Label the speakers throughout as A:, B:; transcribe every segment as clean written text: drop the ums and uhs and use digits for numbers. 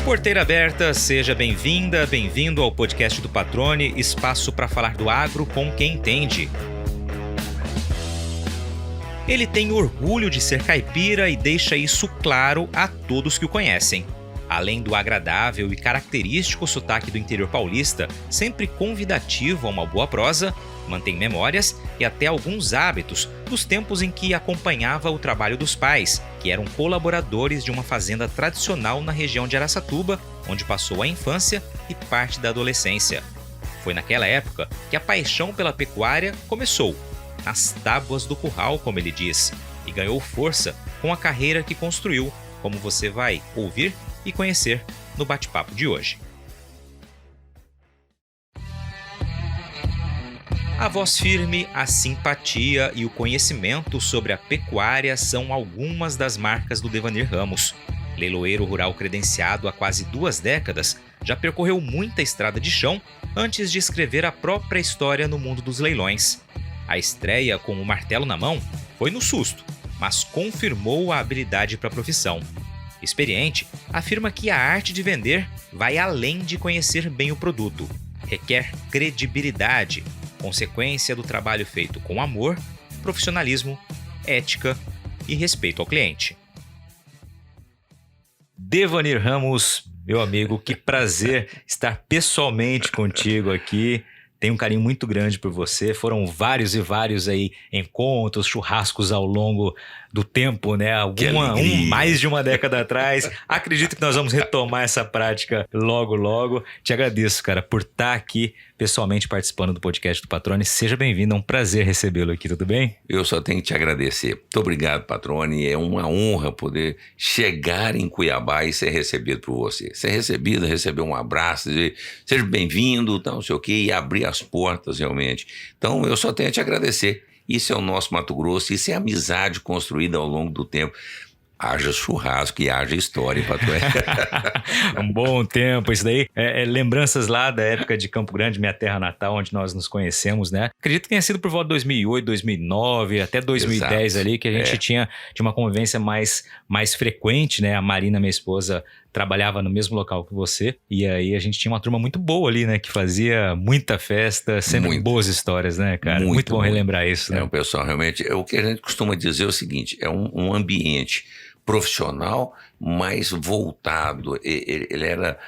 A: Porteira aberta, seja bem-vinda, bem-vindo ao podcast do Patrone, espaço para falar do agro com quem entende. Ele tem orgulho de ser caipira e deixa isso claro a todos que o conhecem. Além do agradável e característico sotaque do interior paulista, sempre convidativo a uma boa prosa, mantém memórias e até alguns hábitos dos tempos em que acompanhava o trabalho dos pais, que eram colaboradores de uma fazenda tradicional na região de Araçatuba, onde passou a infância e parte da adolescência. Foi naquela época que a paixão pela pecuária começou, nas tábuas do curral, como ele diz, e ganhou força com a carreira que construiu, como você vai ouvir e conhecer no bate-papo de hoje. A voz firme, a simpatia e o conhecimento sobre a pecuária são algumas das marcas do Devanir Ramos. Leiloeiro rural credenciado há quase 2 décadas, já percorreu muita estrada de chão antes de escrever a própria história no mundo dos leilões. A estreia com o martelo na mão foi no susto, mas confirmou a habilidade para a profissão. Experiente, afirma que a arte de vender vai além de conhecer bem o produto. Requer credibilidade, consequência do trabalho feito com amor, profissionalismo, ética e respeito ao cliente. Devanir Ramos, meu amigo, que prazer estar pessoalmente contigo aqui. Tenho um carinho muito grande por você. Foram vários e vários aí encontros, churrascos ao longo do tempo, né? Mais de uma década atrás. Acredito que nós vamos retomar essa prática logo, logo. Te agradeço, cara, por estar aqui pessoalmente participando do podcast do Patrone. Seja bem-vindo, é um prazer recebê-lo aqui, tudo bem?
B: Eu só tenho que te agradecer. Muito obrigado, Patrone. É uma honra poder chegar em Cuiabá e ser recebido por você. Ser recebido, receber um abraço, dizer seja bem-vindo, não sei o quê, e abrir as portas realmente. Então, eu só tenho a te agradecer. Isso é o nosso Mato Grosso, isso é amizade construída ao longo do tempo. Haja churrasco e haja história, Patrone.
A: Um bom tempo, isso daí. Lembranças lá da época de Campo Grande, minha terra natal, onde nós nos conhecemos, né? Acredito que tenha sido por volta de 2008, 2009, até 2010. Exato. Ali, que a gente tinha uma convivência mais frequente, né? A Marina, minha esposa, trabalhava no mesmo local que você, e aí a gente tinha uma turma muito boa ali, né? Que fazia muita festa, sempre boas histórias, né, cara? Muito bom relembrar isso, né?
B: O pessoal realmente, o que a gente costuma dizer é o seguinte, é um ambiente profissional, mais voltado, ele era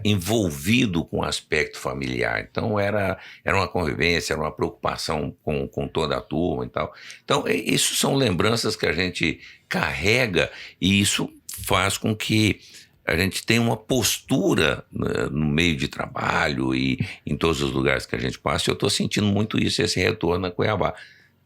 B: envolvido com o aspecto familiar, então era uma convivência, era uma preocupação com toda a turma e tal. Então, isso são lembranças que a gente carrega e isso faz com que a gente tenha uma postura no meio de trabalho e em todos os lugares que a gente passa. Eu estou sentindo muito isso, esse retorno a Cuiabá.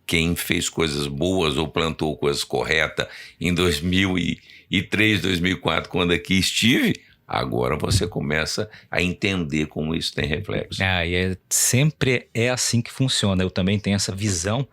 B: Quem fez coisas boas ou plantou coisas corretas em 2003, 2004, quando aqui estive, agora você começa a entender como isso tem reflexo.
A: E sempre é assim que funciona. Eu também tenho essa visão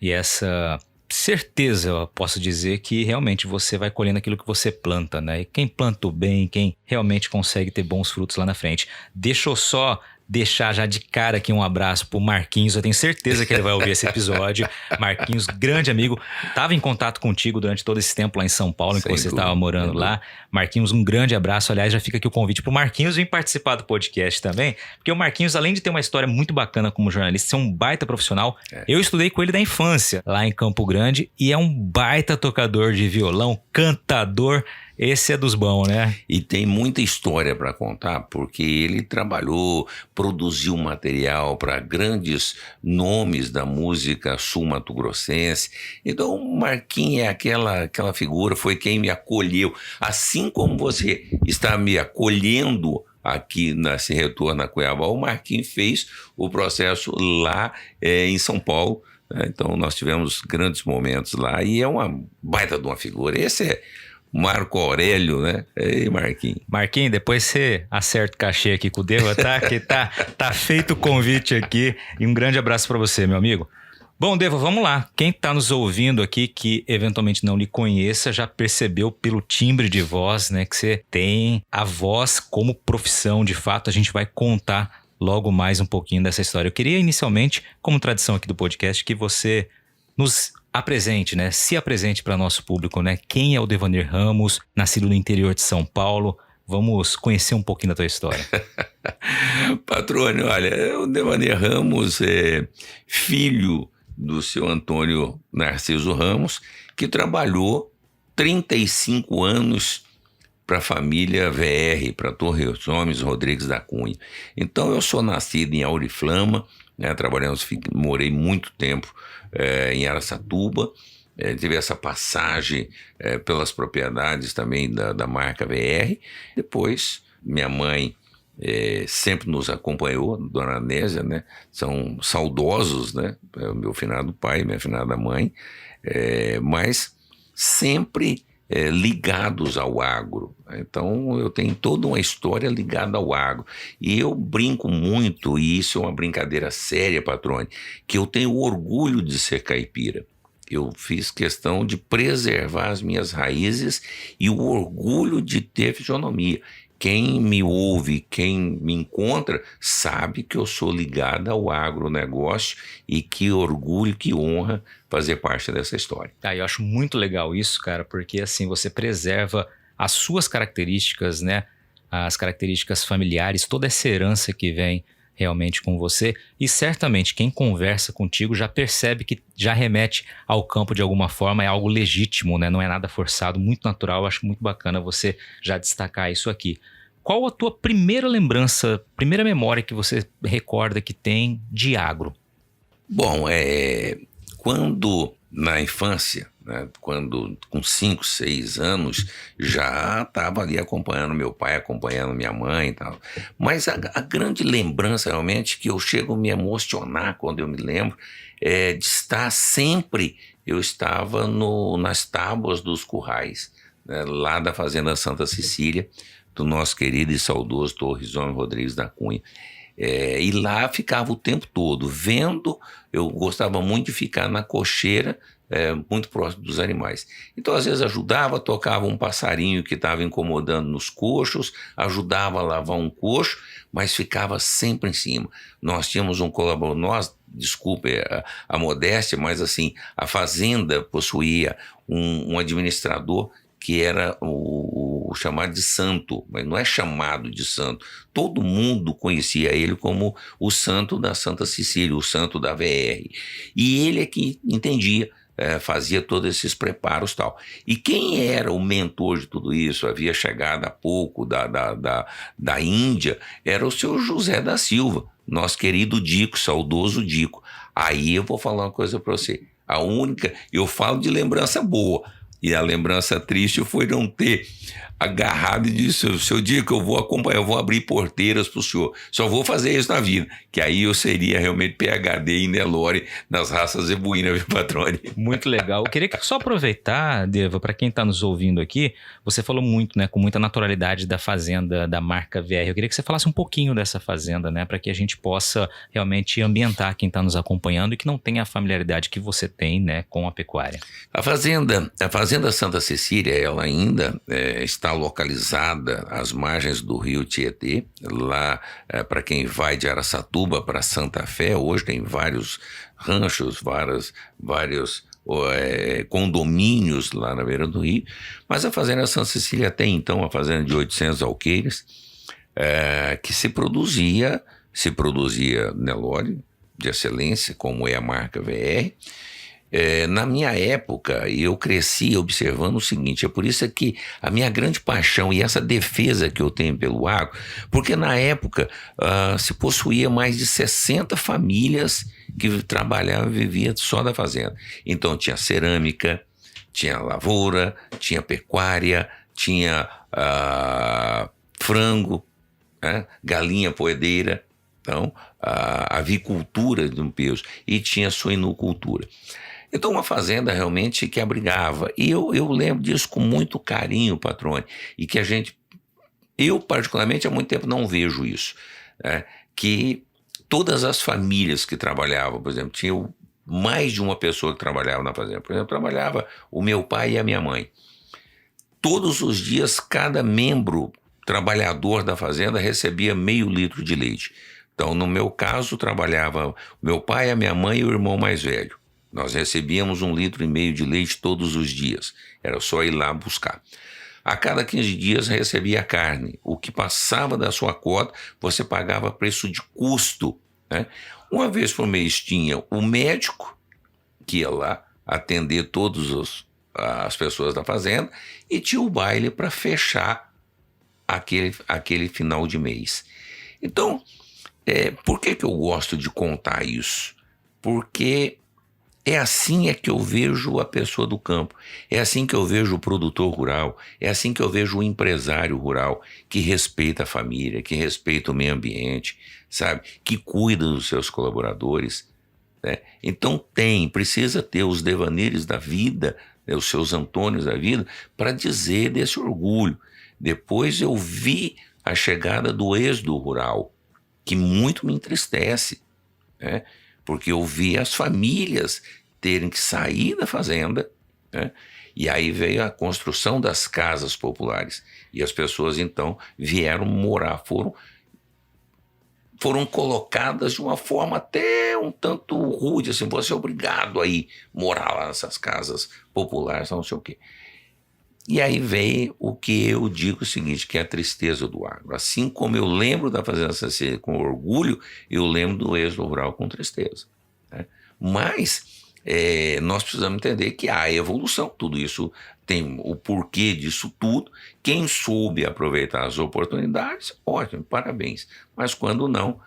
A: e essa certeza, eu posso dizer, que realmente você vai colhendo aquilo que você planta, né? E quem planta o bem, quem realmente consegue ter bons frutos lá na frente. Deixa eu só deixar já de cara aqui um abraço pro Marquinhos, eu tenho certeza que ele vai ouvir esse episódio. Marquinhos, grande amigo, estava em contato contigo durante todo esse tempo lá em São Paulo, em que você estava morando lá. Marquinhos, um grande abraço, aliás, já fica aqui o convite pro Marquinhos vir participar do podcast também, porque o Marquinhos, além de ter uma história muito bacana como jornalista, é um baita profissional. Eu estudei com ele da infância, lá em Campo Grande, e é um baita tocador de violão, cantador. Esse é dos bons, né?
B: E tem muita história para contar, porque ele trabalhou, produziu material para grandes nomes da música sul-mato-grossense. Então, o Marquinhos é aquela figura, foi quem me acolheu. Assim como você está me acolhendo aqui nesse retorno a Cuiabá, o Marquinhos fez o processo lá em São Paulo. Então, nós tivemos grandes momentos lá e é uma baita de uma figura. Esse é Marco Aurélio, né? Ei, Marquinhos.
A: Marquinhos, depois você acerta o cachê aqui com o Deva, tá? Que tá feito o convite aqui. E um grande abraço para você, meu amigo. Bom, Deva, vamos lá. Quem está nos ouvindo aqui que eventualmente não lhe conheça, já percebeu pelo timbre de voz, né? Que você tem a voz como profissão. De fato, a gente vai contar logo mais um pouquinho dessa história. Eu queria inicialmente, como tradição aqui do podcast, que você nos apresente, né? Se apresente para nosso público, né? Quem é o Devanir Ramos, nascido no interior de São Paulo? Vamos conhecer um pouquinho da tua história.
B: Patrônio, olha, o Devanir Ramos é filho do seu Antônio Narciso Ramos, que trabalhou 35 anos para a família VR, para Torres Homens Rodrigues da Cunha. Então eu sou nascido em Auriflama, né, morei muito tempo em Araçatuba, tive essa passagem pelas propriedades também da marca VR. Depois, minha mãe sempre nos acompanhou, Dona Nésia, né? São saudosos, né? Meu finado pai, minha finada mãe, mas sempre ligados ao agro. Então eu tenho toda uma história ligada ao agro. E eu brinco muito, e isso é uma brincadeira séria, Patrone, que eu tenho orgulho de ser caipira. Eu fiz questão de preservar as minhas raízes e o orgulho de ter fisionomia. Quem me ouve, quem me encontra, sabe que eu sou ligado ao agronegócio e que orgulho, que honra fazer parte dessa história.
A: Eu acho muito legal isso, cara, porque assim você preserva as suas características, né? As características familiares, toda essa herança que vem realmente com você, e certamente quem conversa contigo já percebe que já remete ao campo de alguma forma, é algo legítimo, né? Não é nada forçado, muito natural. Eu acho muito bacana você já destacar isso aqui. Qual a tua primeira lembrança, primeira memória que você recorda que tem de agro?
B: Bom, quando na infância, né, quando com 5, 6 anos, já estava ali acompanhando meu pai, acompanhando minha mãe e tal. Mas a grande lembrança realmente que eu chego a me emocionar quando eu me lembro de estar sempre, eu estava nas tábuas dos currais, né, lá da Fazenda Santa Cecília, do nosso querido e saudoso Torres Homens Rodrigues da Cunha. E lá ficava o tempo todo vendo. Eu gostava muito de ficar na cocheira, muito próximo dos animais. Então, às vezes, ajudava, tocava um passarinho que estava incomodando nos coxos, ajudava a lavar um coxo, mas ficava sempre em cima. Nós tínhamos um colaborador, desculpe a modéstia, mas assim, a fazenda possuía um administrador que era o chamado de santo, mas não é chamado de santo. Todo mundo conhecia ele como o santo da Santa Cecília, o santo da VR. E ele é que entendia, fazia todos esses preparos e tal. E quem era o mentor de tudo isso, havia chegado há pouco da Índia, era o seu José da Silva, nosso querido Dico, saudoso Dico. Aí eu vou falar uma coisa para você. Eu falo de lembrança boa, e a lembrança triste foi não ter agarrado e disse: seu Dico, eu vou acompanhar, eu vou abrir porteiras para o senhor. Só vou fazer isso na vida. Que aí eu seria realmente PhD em Nelore nas raças zebuínas, viu, Patrone?
A: Muito legal. Eu queria só aproveitar, Deva, para quem está nos ouvindo aqui, você falou muito, né, com muita naturalidade da fazenda da marca VR. Eu queria que você falasse um pouquinho dessa fazenda, né, para que a gente possa realmente ambientar quem está nos acompanhando e que não tenha a familiaridade que você tem, né, com a pecuária.
B: A Fazenda Santa Cecília, ela ainda está localizada às margens do rio Tietê, lá para quem vai de Araçatuba para Santa Fé. Hoje tem vários ranchos, vários condomínios lá na beira do rio, mas a Fazenda Santa Cecília tem então a fazenda de 800 alqueires, que se produzia Nelore de excelência, como é a marca VR. Na minha época, eu cresci observando o seguinte, é por isso que a minha grande paixão e essa defesa que eu tenho pelo agro, porque na época se possuía mais de 60 famílias que trabalhavam e viviam só da fazenda. Então tinha cerâmica, tinha lavoura, tinha pecuária, tinha frango, né, galinha poedeira, então avicultura de um peso, e tinha suinocultura. Então, uma fazenda realmente que abrigava. E eu lembro disso com muito carinho, Patrone, e que eu particularmente há muito tempo não vejo isso, né? Que todas as famílias que trabalhavam, por exemplo, tinha mais de uma pessoa que trabalhava na fazenda. Por exemplo, trabalhava o meu pai e a minha mãe. Todos os dias, cada membro trabalhador da fazenda recebia meio litro de leite. Então, no meu caso, trabalhava meu pai, a minha mãe e o irmão mais velho. Nós recebíamos 1,5 litro de leite todos os dias. Era só ir lá buscar. A cada 15 dias recebia carne. O que passava da sua cota, você pagava preço de custo, né? Uma vez por mês tinha o médico, que ia lá atender todas as pessoas da fazenda, e tinha o baile para fechar aquele final de mês. Então, por que eu gosto de contar isso? Porque é assim que eu vejo a pessoa do campo, é assim que eu vejo o produtor rural, é assim que eu vejo o empresário rural, que respeita a família, que respeita o meio ambiente, sabe? Que cuida dos seus colaboradores, né? Então precisa ter os devaneios da vida, né, os seus Antônios da vida, para dizer desse orgulho. Depois eu vi a chegada do êxodo rural, que muito me entristece, né? Porque eu vi as famílias terem que sair da fazenda, né? E aí veio a construção das casas populares. E as pessoas, então, vieram morar, foram colocadas de uma forma até um tanto rude, assim, você é obrigado a ir morar lá nessas casas populares, não sei o quê. E aí veio o que eu digo o seguinte, que é a tristeza do agro. Assim como eu lembro da Fazenda Saci com orgulho, eu lembro do êxodo rural com tristeza, né? Mas nós precisamos entender que há evolução, tudo isso tem o porquê disso tudo. Quem soube aproveitar as oportunidades, ótimo, parabéns. Mas quando não,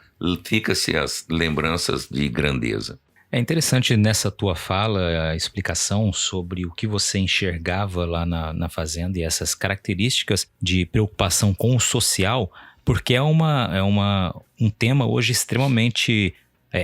B: fica-se as lembranças de grandeza.
A: É interessante nessa tua fala a explicação sobre o que você enxergava lá na fazenda e essas características de preocupação com o social, porque é um tema hoje extremamente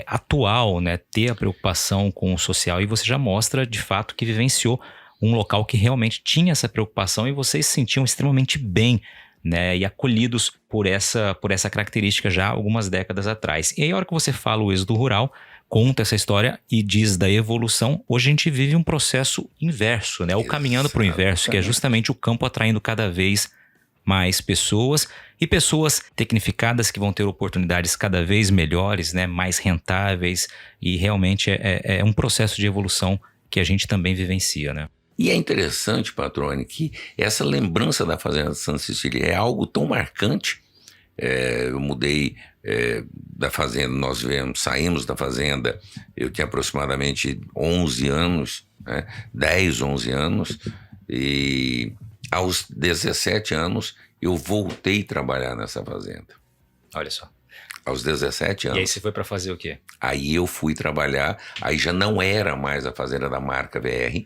A: atual, né? Ter a preocupação com o social, e você já mostra de fato que vivenciou um local que realmente tinha essa preocupação e vocês se sentiam extremamente bem, né, e acolhidos por essa característica já algumas décadas atrás. E aí a hora que você fala o êxodo rural, conta essa história e diz da evolução, hoje a gente vive um processo inverso, né? Ou caminhando para o inverso, que é justamente o campo atraindo cada vez mais pessoas e pessoas tecnificadas que vão ter oportunidades cada vez melhores, né? Mais rentáveis, e realmente é um processo de evolução que a gente também vivencia, né?
B: E é interessante, Patrone, que essa lembrança da Fazenda de Santa Cecília é algo tão marcante. Eu mudei da fazenda, saímos da fazenda, eu tinha aproximadamente 11 anos, né? 10, 11 anos, e aos 17 anos eu voltei a trabalhar nessa fazenda.
A: Olha só.
B: Aos 17 anos.
A: E aí você foi para fazer o quê?
B: Aí eu fui trabalhar, aí já não era mais a fazenda da marca VR,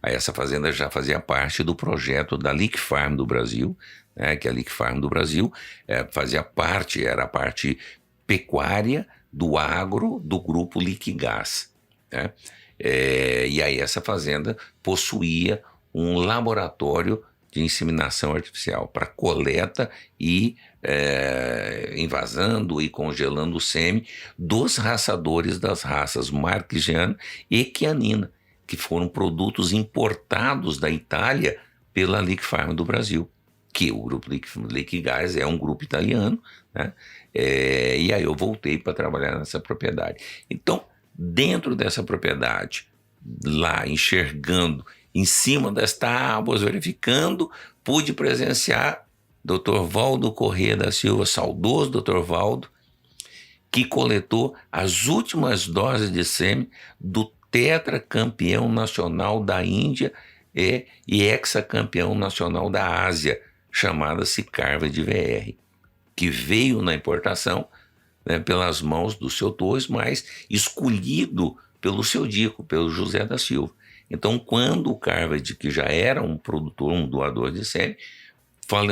B: aí essa fazenda já fazia parte do projeto da Liq Farm do Brasil, né, que a Liq Farm do Brasil era a parte pecuária do agro do grupo Liquigás, né? E aí essa fazenda possuía um laboratório de inseminação artificial para coleta e envasando e congelando o sêmen dos raçadores das raças Marchigiana e Chianina, que foram produtos importados da Itália pela Liq Farm do Brasil, que o grupo Liquigás é um grupo italiano, né? E aí eu voltei para trabalhar nessa propriedade. Então, dentro dessa propriedade, lá enxergando, em cima das tábuas, verificando, pude presenciar Dr. Valdo Corrêa da Silva, saudoso Dr. Valdo, que coletou as últimas doses de sêmen do tetracampeão nacional da Índia e hexacampeão nacional da Ásia, chamada-se Carvad VR, que veio na importação, né, pelas mãos do seu Torres, mas escolhido pelo seu Dico, pelo José da Silva. Então, quando o Carvad, que já era um produtor, um doador de sêmen,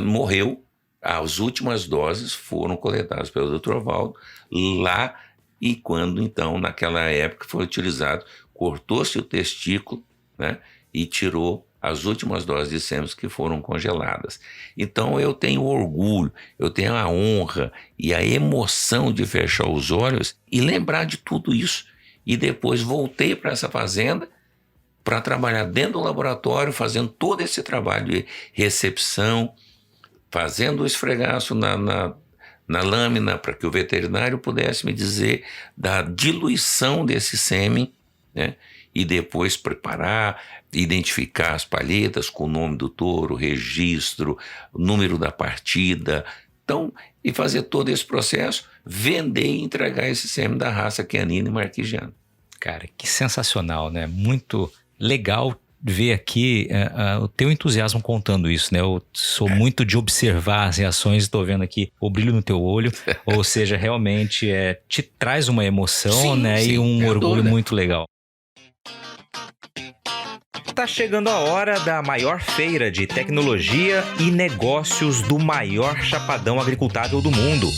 B: morreu, as últimas doses foram coletadas pelo Dr. Valdo lá, e quando, então, naquela época foi utilizado, cortou-se o testículo, né, e tirou as últimas doses de sêmen que foram congeladas. Então eu tenho orgulho, eu tenho a honra e a emoção de fechar os olhos e lembrar de tudo isso. E depois voltei para essa fazenda para trabalhar dentro do laboratório, fazendo todo esse trabalho de recepção, fazendo o esfregaço na lâmina para que o veterinário pudesse me dizer da diluição desse sêmen, né? e depois preparar, identificar as palhetas com o nome do touro, registro, número da partida. Então, e fazer todo esse processo, vender e entregar esse sêmen da raça canina e marquigiana.
A: Cara, que sensacional, né? Muito legal ver aqui o teu entusiasmo contando isso, né? Eu sou muito de observar as reações, estou vendo aqui o brilho no teu olho, ou seja, realmente te traz uma emoção,
B: Sim,
A: né?
B: sim,
A: E um orgulho
B: dúvida.
A: muito legal. Tá chegando a hora da maior feira de tecnologia e negócios do maior chapadão agricultável do mundo.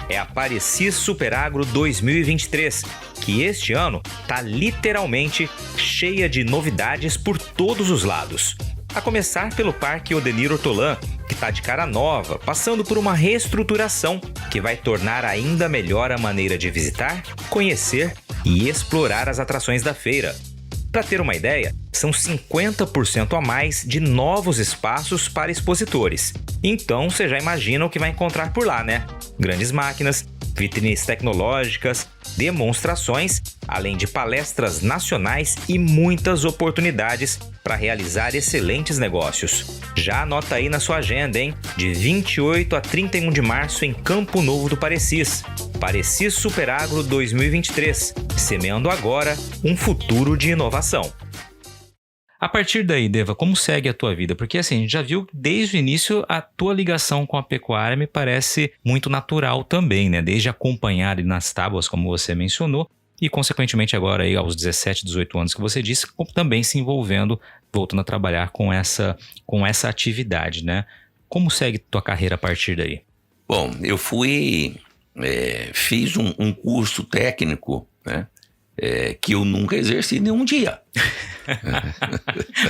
A: É a Parecis Superagro 2023, que este ano tá literalmente cheia de novidades por todos os lados. A começar pelo Parque Odenir Hortolã, que tá de cara nova, passando por uma reestruturação que vai tornar ainda melhor a maneira de visitar, conhecer e explorar as atrações da feira. Para ter uma ideia, são 50% a mais de novos espaços para expositores. Então você já imagina o que vai encontrar por lá, né? Grandes máquinas, vitrines tecnológicas, demonstrações, além de palestras nacionais e muitas oportunidades para realizar excelentes negócios. Já anota aí na sua agenda, hein? De 28 a 31 de março em Campo Novo do Parecis. Parecis Superagro 2023, semeando agora um futuro de inovação. A partir daí, Deva, como segue a tua vida? Porque assim, a gente já viu desde o início a tua ligação com a pecuária me parece muito natural também, né? Desde acompanhar nas tábuas, como você mencionou, e consequentemente agora aí aos 17, 18 anos que você disse, também se envolvendo, voltando a trabalhar com essa atividade, né? Como segue tua carreira a partir daí?
B: Bom, eu fiz um curso técnico, né? Que eu nunca exerci nenhum dia.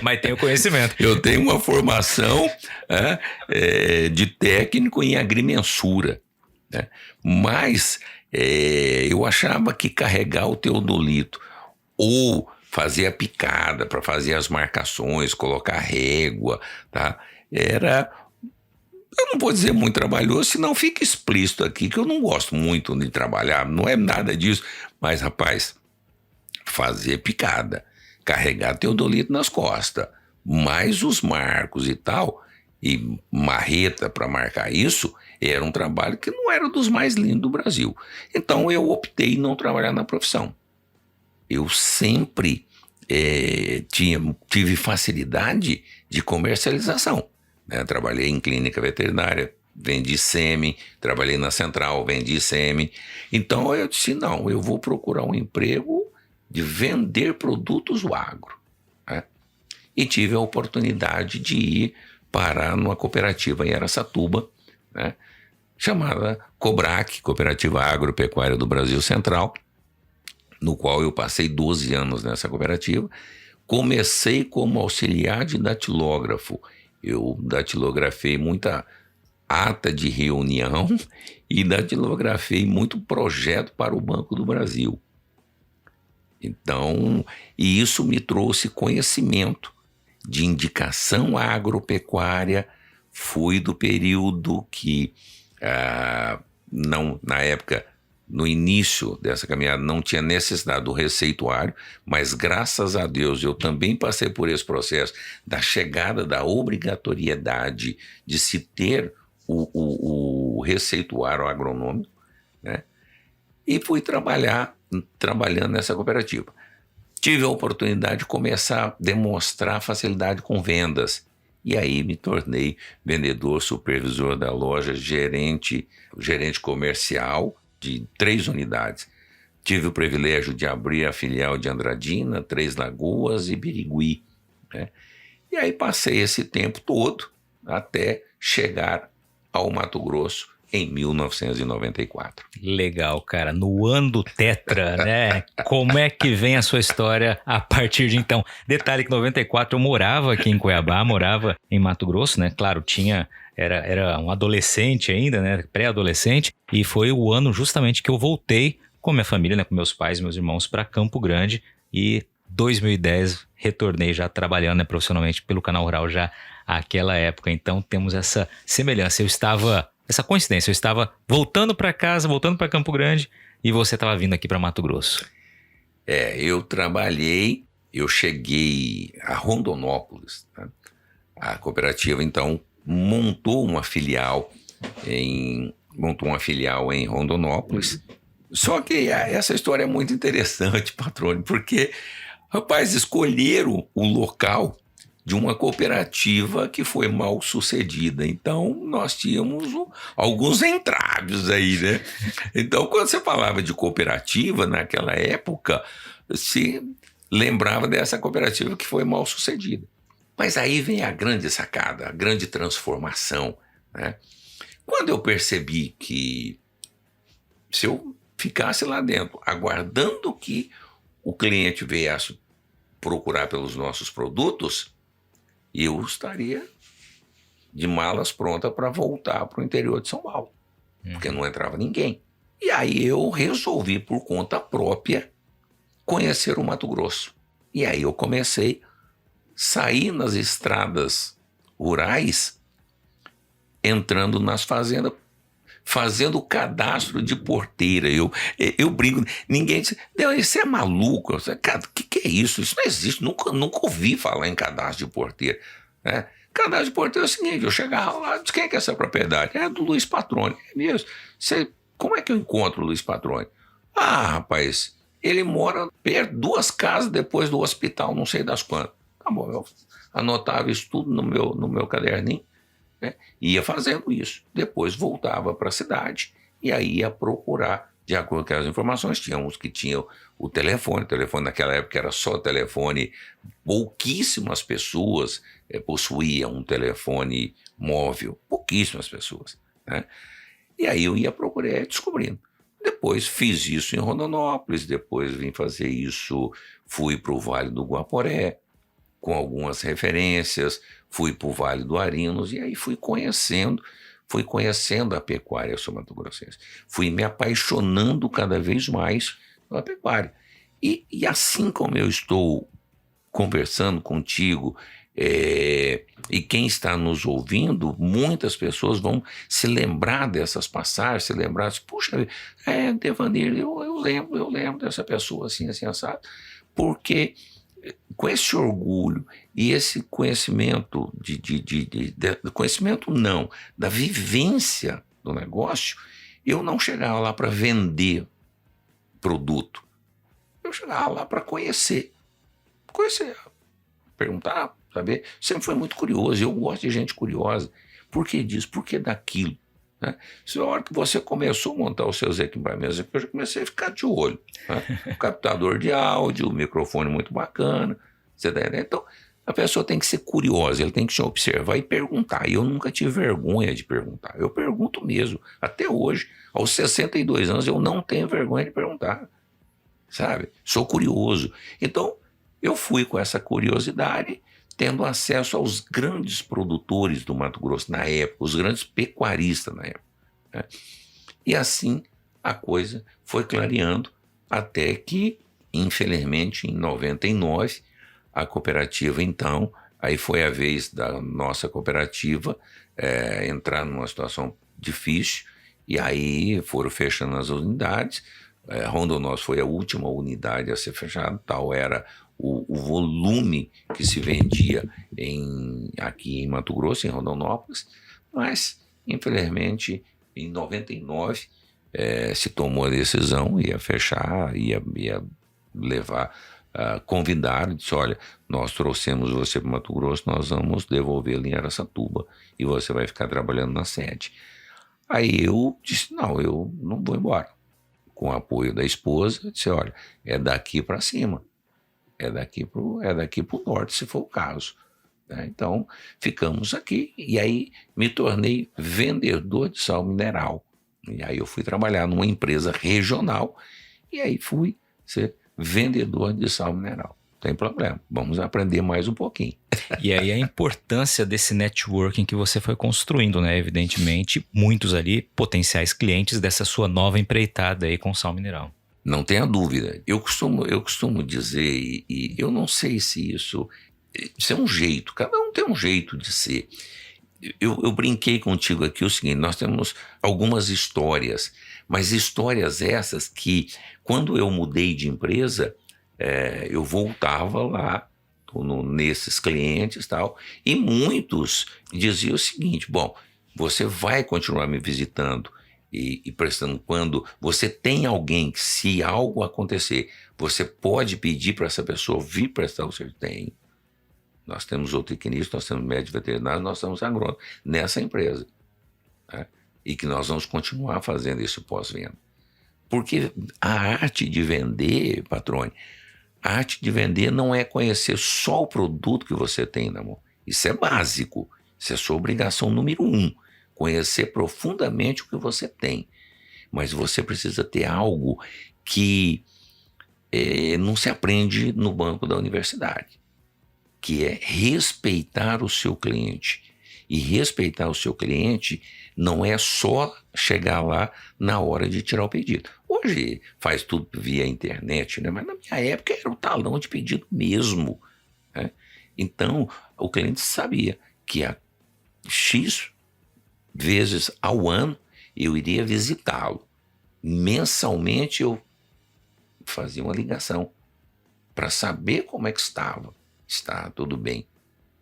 A: Mas tenho conhecimento.
B: Eu tenho uma formação de técnico em agrimensura, né? Mas eu achava que carregar o teodolito ou fazer a picada para fazer as marcações, colocar régua, tá? Eu não vou dizer muito trabalhoso, senão fica explícito aqui que eu não gosto muito de trabalhar, não é nada disso. Mas, rapaz, fazer picada, carregar teodolito nas costas, mais os marcos e tal, e marreta para marcar isso, era um trabalho que não era dos mais lindos do Brasil. Então eu optei em não trabalhar na profissão. Eu sempre tive facilidade de comercialização, né? Trabalhei em clínica veterinária, vendi sêmen, trabalhei na central, vendi sêmen. Então eu disse, não, eu vou procurar um emprego de vender produtos do agro, né? E tive a oportunidade de ir parar numa cooperativa em Araçatuba, né? Chamada Cobrac, Cooperativa Agropecuária do Brasil Central, no qual eu passei 12 anos nessa cooperativa. Comecei como auxiliar de datilógrafo. Eu datilografei muita ata de reunião e datilografei muito projeto para o Banco do Brasil. Então, e isso me trouxe conhecimento de indicação agropecuária. Fui do período que, na época, no início dessa caminhada, não tinha necessidade do receituário, mas graças a Deus eu também passei por esse processo da chegada da obrigatoriedade de se ter o receituário agronômico, né? E fui trabalhando nessa cooperativa. Tive a oportunidade de começar a demonstrar facilidade com vendas. E aí me tornei vendedor, supervisor da loja, gerente comercial de 3 unidades. Tive o privilégio de abrir a filial de Andradina, Três Lagoas e Birigui, né? E aí passei esse tempo todo até chegar ao Mato Grosso em 1994.
A: Legal, cara. No ano do Tetra, né? Como é que vem a sua história a partir de então? Detalhe que em 94 eu morava aqui em Cuiabá, morava em Mato Grosso, né? Claro, era um adolescente ainda, né? Pré-adolescente. E foi o ano justamente que eu voltei com minha família, né? Com meus pais e meus irmãos para Campo Grande. E 2010 retornei já trabalhando, né, profissionalmente pelo Canal Rural já àquela época. Então temos essa semelhança. Essa coincidência, eu estava voltando para casa, voltando para Campo Grande e você estava vindo aqui para Mato Grosso.
B: Eu trabalhei eu cheguei a Rondonópolis, né? A cooperativa, então, montou uma filial em Rondonópolis. Só que essa história é muito interessante, patrônio, porque, rapaz, escolheram o local de uma cooperativa que foi mal sucedida. Então, nós tínhamos alguns entraves aí, né? Então, quando você falava de cooperativa, naquela época, se lembrava dessa cooperativa que foi mal sucedida. Mas aí vem a grande sacada, a grande transformação, né? Quando eu percebi que se eu ficasse lá dentro, aguardando que o cliente viesse procurar pelos nossos produtos, eu estaria de malas prontas para voltar para o interior de São Paulo, porque não entrava ninguém. E aí eu resolvi, por conta própria, conhecer o Mato Grosso. E aí eu comecei a sair nas estradas rurais, entrando nas fazendas, fazendo o cadastro de porteira. Eu brinco, ninguém diz, isso é maluco. Cara, o que é isso? Isso não existe, nunca ouvi falar em cadastro de porteira, né? Cadastro de porteira é o seguinte, eu chegava lá, disse, quem é que é essa propriedade? É do Luiz Patrone. É mesmo? Como é que eu encontro o Luiz Patrone? Ah, rapaz, ele mora perto, 2 casas depois do hospital, não sei das quantas. Tá bom, eu anotava isso tudo no meu caderninho, né? Ia fazendo isso. Depois voltava para a cidade e aí ia procurar, de acordo com as informações. Tinha uns que tinham o telefone naquela época era só telefone, pouquíssimas pessoas possuíam um telefone móvel, pouquíssimas pessoas, né? E aí eu ia procurar, descobrindo. Depois fiz isso em Rondonópolis, depois vim fazer isso, fui para o Vale do Guaporé, com algumas referências, fui para o Vale do Arinos, e aí fui conhecendo a pecuária sul-mato-grossense. Fui me apaixonando cada vez mais pela pecuária. E assim como eu estou conversando contigo, e quem está nos ouvindo, muitas pessoas vão se lembrar dessas passagens, se lembrar assim, puxa, Devanir, eu lembro dessa pessoa assim, assado, porque com esse orgulho e esse conhecimento conhecimento não, da vivência do negócio, eu não chegava lá para vender produto, eu chegava lá para conhecer, perguntar, saber. Sempre foi muito curioso, eu gosto de gente curiosa. Por que disso? Por que daquilo? Né? Na hora que você começou a montar os seus equipamentos, eu já comecei a ficar de olho, né? O captador de áudio, o microfone muito bacana. Então, a pessoa tem que ser curiosa, ele tem que te observar e perguntar. E eu nunca tive vergonha de perguntar. Eu pergunto mesmo. Até hoje, aos 62 anos, eu não tenho vergonha de perguntar. Sabe? Sou curioso. Então, eu fui com essa curiosidade, tendo acesso aos grandes produtores do Mato Grosso na época, os grandes pecuaristas na época, né? E assim a coisa foi clareando até que, infelizmente, em 99, a cooperativa, então, aí foi a vez da nossa cooperativa entrar numa situação difícil, e aí foram fechando as unidades. Rondonópolis foi a última unidade a ser fechada, tal era o volume que se vendia aqui em Mato Grosso, em Rondonópolis, mas, infelizmente, em 99, se tomou a decisão, ia fechar, ia levar, convidar, disse, olha, nós trouxemos você para Mato Grosso, nós vamos devolvê-lo em Araçatuba e você vai ficar trabalhando na sede. Aí eu disse, não, eu não vou embora. Com o apoio da esposa, disse, olha, é daqui para cima. É daqui para o norte, se for o caso. Né? Então, ficamos aqui e aí me tornei vendedor de sal mineral. E aí eu fui trabalhar numa empresa regional e aí fui ser vendedor de sal mineral. Não tem problema, vamos aprender mais um pouquinho.
A: E aí a importância desse networking que você foi construindo, né? Evidentemente, muitos ali potenciais clientes dessa sua nova empreitada aí com sal mineral.
B: Não tenha dúvida. Eu costumo dizer, e eu não sei se isso é um jeito, cada um tem um jeito de ser. Eu brinquei contigo aqui o seguinte, nós temos algumas histórias, mas histórias essas que, quando eu mudei de empresa, eu voltava lá nesses clientes e tal, e muitos diziam o seguinte: bom, você vai continuar me visitando e prestando quando você tem alguém que, se algo acontecer, você pode pedir para essa pessoa vir prestar o serviço. Tem. Nós temos zootecnista, nós temos médico veterinário, nós temos agrônomo nessa empresa. Né? E que nós vamos continuar fazendo isso pós-venda. Porque a arte de vender, Patrone, a arte de vender não é conhecer só o produto que você tem na mão. Isso é básico. Isso é sua obrigação número 1. Conhecer profundamente o que você tem. Mas você precisa ter algo que não se aprende no banco da universidade, que é respeitar o seu cliente. E respeitar o seu cliente não é só chegar lá na hora de tirar o pedido. Hoje faz tudo via internet, né? Mas na minha época era o talão de pedido mesmo. Né? Então, o cliente sabia que a X vezes ao ano eu iria visitá-lo. Mensalmente eu fazia uma ligação para saber como é que estava. Está tudo bem.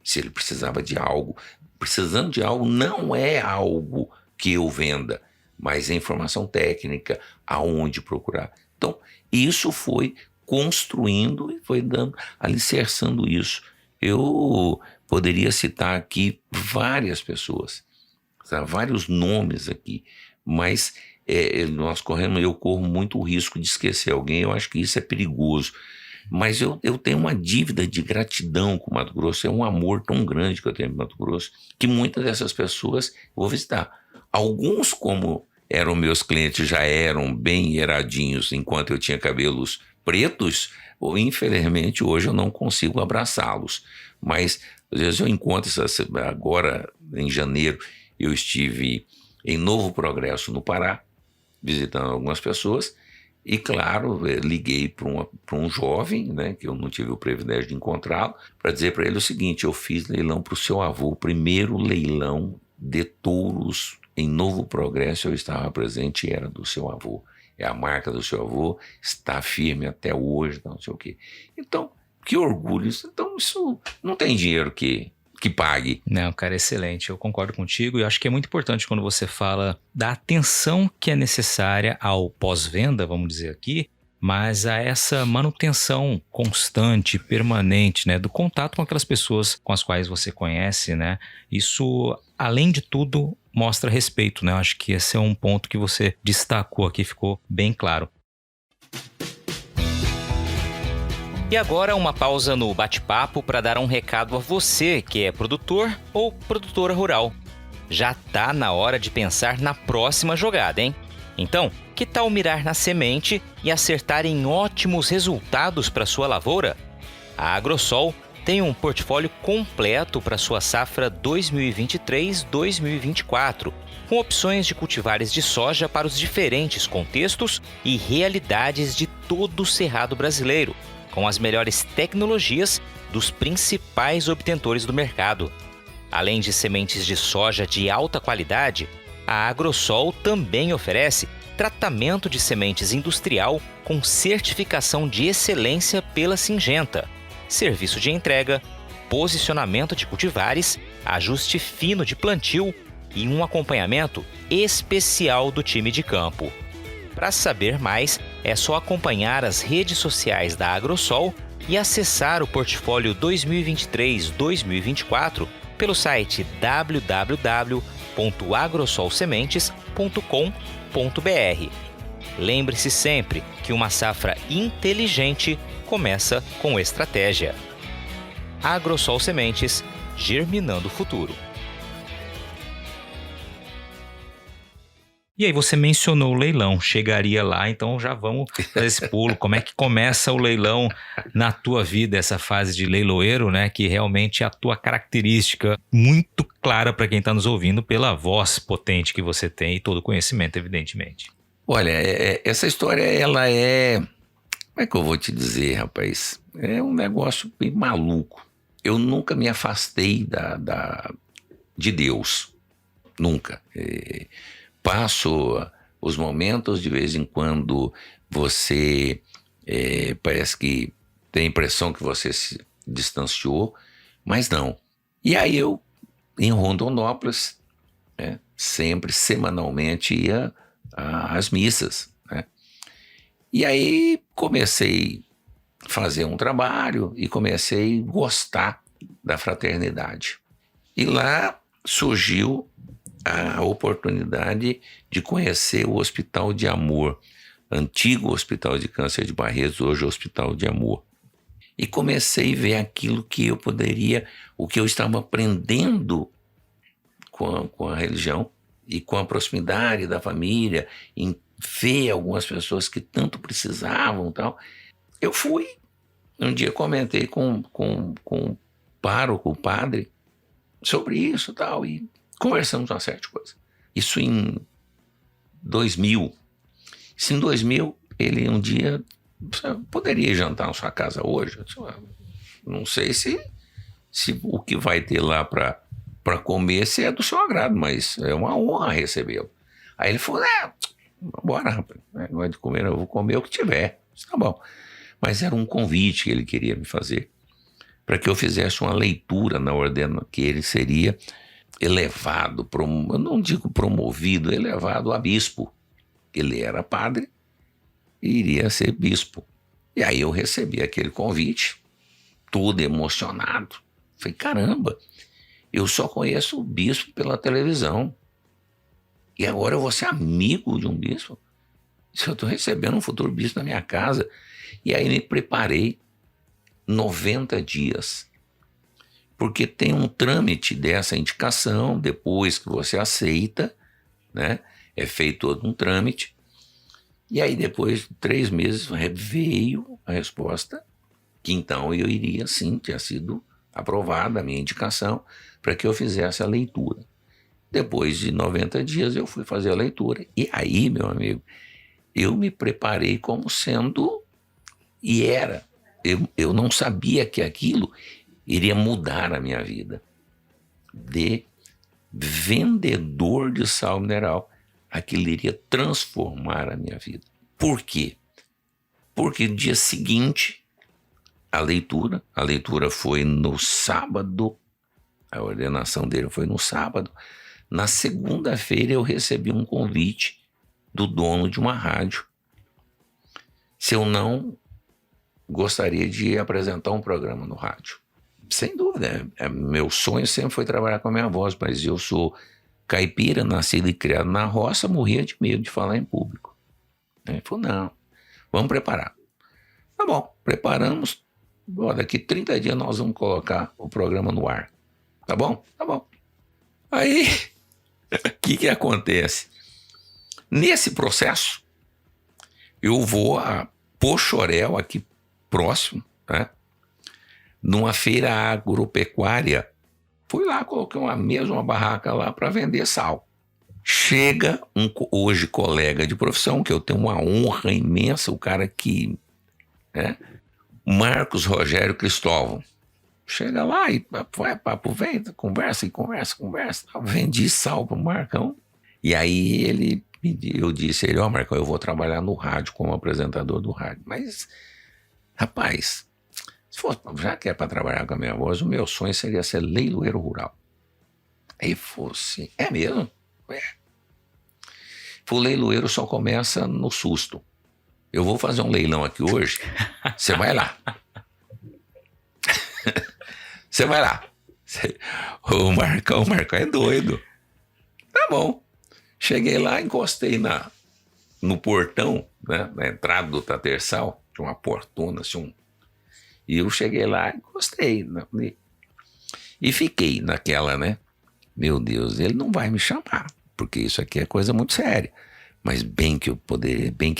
B: Se ele precisava de algo. Precisando de algo não é algo que eu venda, mas é informação técnica, aonde procurar. Então, isso foi construindo e foi alicerçando isso. Eu poderia citar aqui várias pessoas, vários nomes aqui, mas eu corro muito o risco de esquecer alguém. Eu acho que isso é perigoso. Mas eu tenho uma dívida de gratidão com o Mato Grosso, é um amor tão grande que eu tenho com o Mato Grosso, que muitas dessas pessoas eu vou visitar. Alguns, como eram meus clientes, já eram bem eradinhos enquanto eu tinha cabelos pretos, ou infelizmente hoje eu não consigo abraçá-los. Mas às vezes eu encontro, agora em janeiro, eu estive em Novo Progresso, no Pará, visitando algumas pessoas. E, claro, liguei para um jovem, né, que eu não tive o privilégio de encontrá-lo, para dizer para ele o seguinte: eu fiz leilão para o seu avô, o primeiro leilão de touros em Novo Progresso, eu estava presente e era do seu avô. É a marca do seu avô, está firme até hoje, não sei o quê. Então, que orgulho isso. Então, isso não tem dinheiro que pague.
A: Não, cara, excelente. Eu concordo contigo e acho que é muito importante quando você fala da atenção que é necessária ao pós-venda, vamos dizer aqui, mas a essa manutenção constante, permanente, né, do contato com aquelas pessoas com as quais você conhece, né? Isso, além de tudo, mostra respeito, né? Eu acho que esse é um ponto que você destacou aqui, ficou bem claro. E agora uma pausa no bate-papo para dar um recado a você que é produtor ou produtora rural. Já tá na hora de pensar na próxima jogada, hein? Então, que tal mirar na semente e acertar em ótimos resultados para sua lavoura? A Agrosol tem um portfólio completo para sua safra 2023-2024, com opções de cultivares de soja para os diferentes contextos e realidades de todo o cerrado brasileiro, com as melhores tecnologias dos principais obtentores do mercado. Além de sementes de soja de alta qualidade, a Agrosol também oferece tratamento de sementes industrial com certificação de excelência pela Syngenta, serviço de entrega, posicionamento de cultivares, ajuste fino de plantio e um acompanhamento especial do time de campo. Para saber mais, é só acompanhar as redes sociais da Agrosol e acessar o portfólio 2023-2024 pelo site www.agrosolsementes.com.br. Lembre-se sempre que uma safra inteligente começa com estratégia. Agrosol Sementes, germinando o futuro. E aí você mencionou o leilão, chegaria lá, então já vamos fazer esse pulo. Como é que começa o leilão na tua vida, essa fase de leiloeiro, né? Que realmente é a tua característica muito clara para quem está nos ouvindo pela voz potente que você tem e todo o conhecimento, evidentemente.
B: Olha, essa história, ela é... Como é que eu vou te dizer, rapaz? É um negócio bem maluco. Eu nunca me afastei de Deus. Nunca. Passo os momentos, de vez em quando você parece que tem a impressão que você se distanciou, mas não. E aí eu, em Rondonópolis, né, sempre, semanalmente, ia às missas, né? E aí comecei a fazer um trabalho e comecei a gostar da fraternidade. E lá surgiu a oportunidade de conhecer o Hospital de Amor, antigo Hospital de Câncer de Barretos, hoje Hospital de Amor. E comecei a ver aquilo que eu poderia, o que eu estava aprendendo com a religião e com a proximidade da família, em ver algumas pessoas que tanto precisavam e tal. Eu fui, um dia comentei com o pároco, o padre, sobre isso e tal, e conversamos uma certa coisa. Isso em 2000. Isso em 2000, ele um dia, você poderia jantar na sua casa hoje? Eu disse, não sei se o que vai ter lá para comer se é do seu agrado, mas é uma honra recebê-lo. Aí ele falou, bora, rapaz, não é de comer, eu vou comer o que tiver. Eu disse, tá bom. Mas era um convite que ele queria me fazer para que eu fizesse uma leitura na ordem, que ele seria elevado, eu não digo promovido, elevado a bispo. Ele era padre e iria ser bispo. E aí eu recebi aquele convite, todo emocionado. Falei, caramba, eu só conheço o bispo pela televisão. E agora eu vou ser amigo de um bispo? Se eu estou recebendo um futuro bispo na minha casa. E aí me preparei 90 dias. Porque tem um trâmite dessa indicação, depois que você aceita, né? É feito todo um trâmite. E aí depois de 3 meses veio a resposta que então eu iria sim, tinha sido aprovada a minha indicação para que eu fizesse a leitura. Depois de 90 dias eu fui fazer a leitura. E aí, meu amigo, eu me preparei como sendo, e era, eu não sabia que aquilo iria mudar a minha vida. De vendedor de sal mineral, aquilo iria transformar a minha vida. Por quê? Porque no dia seguinte, a leitura foi no sábado, a ordenação dele foi no sábado. Na segunda-feira eu recebi um convite do dono de uma rádio, se eu não gostaria de apresentar um programa no rádio. Sem dúvida, meu sonho sempre foi trabalhar com a minha voz, mas eu sou caipira, nascido e criado na roça, morria de medo de falar em público. Ele falou, não, vamos preparar. Tá bom, preparamos, daqui 30 dias nós vamos colocar o programa no ar. Tá bom? Tá bom. Aí, o que acontece? Nesse processo, eu vou a Poxoréu, aqui próximo, né? Numa feira agropecuária. Fui lá, coloquei uma mesa, uma barraca lá para vender sal. Chega hoje colega de profissão, que eu tenho uma honra imensa, o cara que... Marcos Rogério Cristóvão. Chega lá e vai, papo, vem, conversa. Vendi sal pro Marcão. E aí eu disse a ele, Marcão, eu vou trabalhar no rádio como apresentador do rádio. Mas, rapaz, se fosse, já que é para trabalhar com a minha voz, o meu sonho seria ser leiloeiro rural. Aí fosse, é mesmo? O leiloeiro só começa no susto. Eu vou fazer um leilão aqui hoje, você vai lá. Você vai lá. O Marcão é doido. Tá bom. Cheguei lá, encostei no portão, né, na entrada do Tatersal, tinha uma portona assim, e eu cheguei lá, encostei, e fiquei naquela, né? Meu Deus, ele não vai me chamar, porque isso aqui é coisa muito séria, mas bem que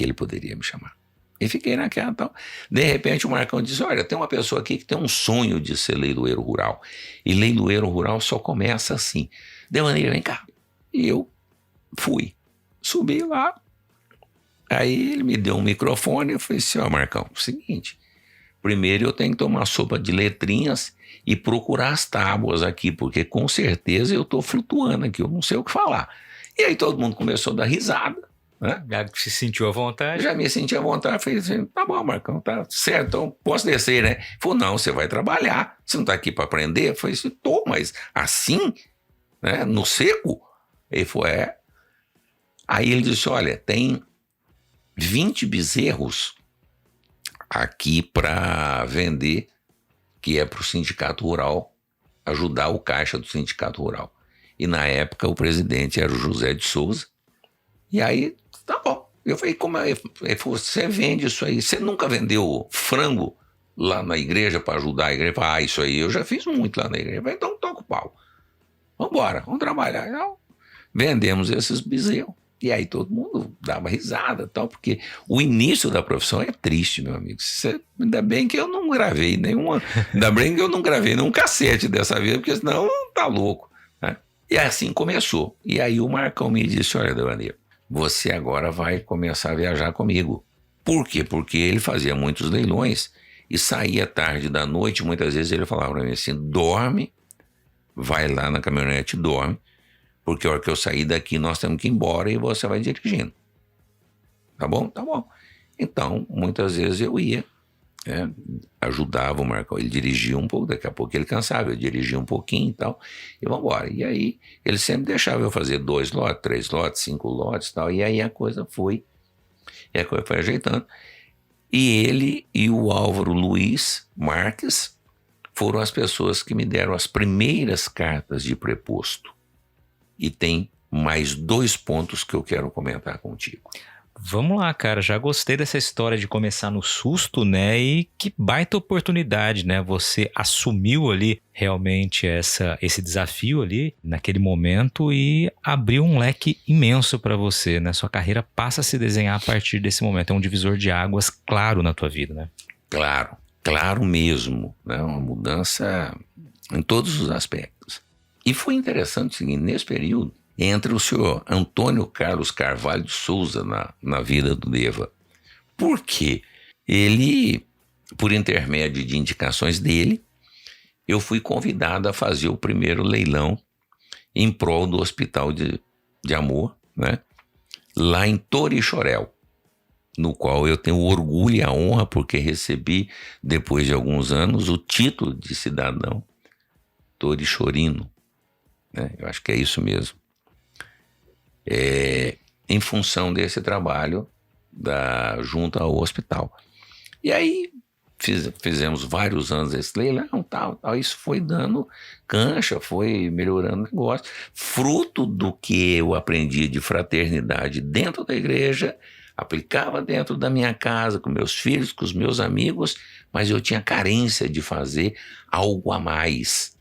B: ele poderia me chamar. E fiquei naquela tal. De repente o Marcão disse, olha, tem uma pessoa aqui que tem um sonho de ser leiloeiro rural, e leiloeiro rural só começa assim. Devaneiro, vem cá. E eu fui, subi lá. Aí ele me deu um microfone e eu falei assim, Marcão, é o seguinte, primeiro eu tenho que tomar sopa de letrinhas e procurar as tábuas aqui, porque com certeza eu estou flutuando aqui, eu não sei o que falar. E aí todo mundo começou a dar risada, né?
A: Já se sentiu à vontade?
B: Já me senti à vontade, falei assim, tá bom, Marcão, tá certo, então posso descer, né? Ele falou, não, você vai trabalhar, você não tá aqui para aprender? Eu falei assim, tô, mas assim, né, no seco? Ele falou, é. Aí ele disse, olha, tem 20 bezerros aqui para vender, que é para o sindicato rural, ajudar o caixa do sindicato rural. E na época o presidente era o José de Souza. E aí, tá bom. Eu falei, como é? Ele falou, você vende isso aí. Você nunca vendeu frango lá na igreja para ajudar a igreja? Eu falei, isso aí eu já fiz muito lá na igreja. Eu falei, então toca o pau. Vambora, vamos trabalhar. Então, vendemos esses bezerros. E aí todo mundo dava risada, tal, porque o início da profissão é triste, meu amigo. Ainda bem que eu não gravei ainda bem que eu não gravei nenhum cassete dessa vez, porque senão tá louco, né? E assim começou. E aí o Marcão me disse, olha, Devaneiro, você agora vai começar a viajar comigo. Por quê? Porque ele fazia muitos leilões e saía tarde da noite, muitas vezes ele falava para mim assim, dorme, vai lá na caminhonete, dorme, porque a hora que eu sair daqui nós temos que ir embora e você vai dirigindo. Tá bom? Tá bom. Então, muitas vezes eu ia, né, ajudava o Marcão, ele dirigia um pouco, daqui a pouco ele cansava, eu dirigia um pouquinho e tal, e vamos embora. E aí, ele sempre deixava eu fazer 2 lotes, 3 lotes, 5 lotes e tal, e aí a coisa foi ajeitando. E ele e o Álvaro Luiz Marques foram as pessoas que me deram as primeiras cartas de preposto. E tem mais 2 pontos que eu quero comentar contigo.
A: Vamos lá, cara. Já gostei dessa história de começar no susto, né? E que baita oportunidade, né? Você assumiu ali realmente esse desafio ali naquele momento e abriu um leque imenso para você, né? Sua carreira passa a se desenhar a partir desse momento. É um divisor de águas claro na tua vida, né?
B: Claro, claro mesmo, né? Uma mudança em todos os aspectos. E foi interessante o seguinte, nesse período, entra o senhor Antônio Carlos Carvalho de Souza na vida do Deva. Por quê? Ele, por intermédio de indicações dele, eu fui convidado a fazer o primeiro leilão em prol do Hospital de Amor, né? Lá em Torixoréu, no qual eu tenho orgulho e a honra, porque recebi, depois de alguns anos, o título de cidadão torixorino, né? Eu acho que é isso mesmo. Em função desse trabalho junto ao hospital. E aí fizemos vários anos esse leilão, tal, isso foi dando cancha, foi melhorando o negócio, fruto do que eu aprendi de fraternidade dentro da igreja, aplicava dentro da minha casa, com meus filhos, com os meus amigos, mas eu tinha carência de fazer algo a mais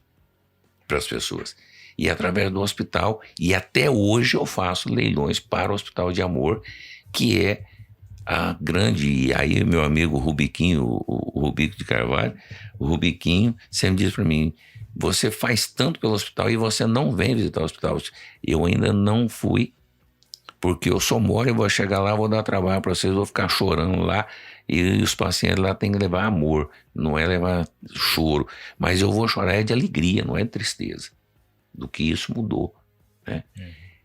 B: para as pessoas. E através do hospital, e até hoje eu faço leilões para o Hospital de Amor, que é a grande, e aí meu amigo Rubiquinho, o Rubico de Carvalho, o Rubiquinho sempre diz para mim, você faz tanto pelo hospital e você não vem visitar o hospital. Eu ainda não fui, porque eu sou mole, eu vou chegar lá, vou dar trabalho para vocês, vou ficar chorando lá, e os pacientes lá têm que levar amor, não é levar choro, mas eu vou chorar de alegria, não é de tristeza, do que isso mudou, né?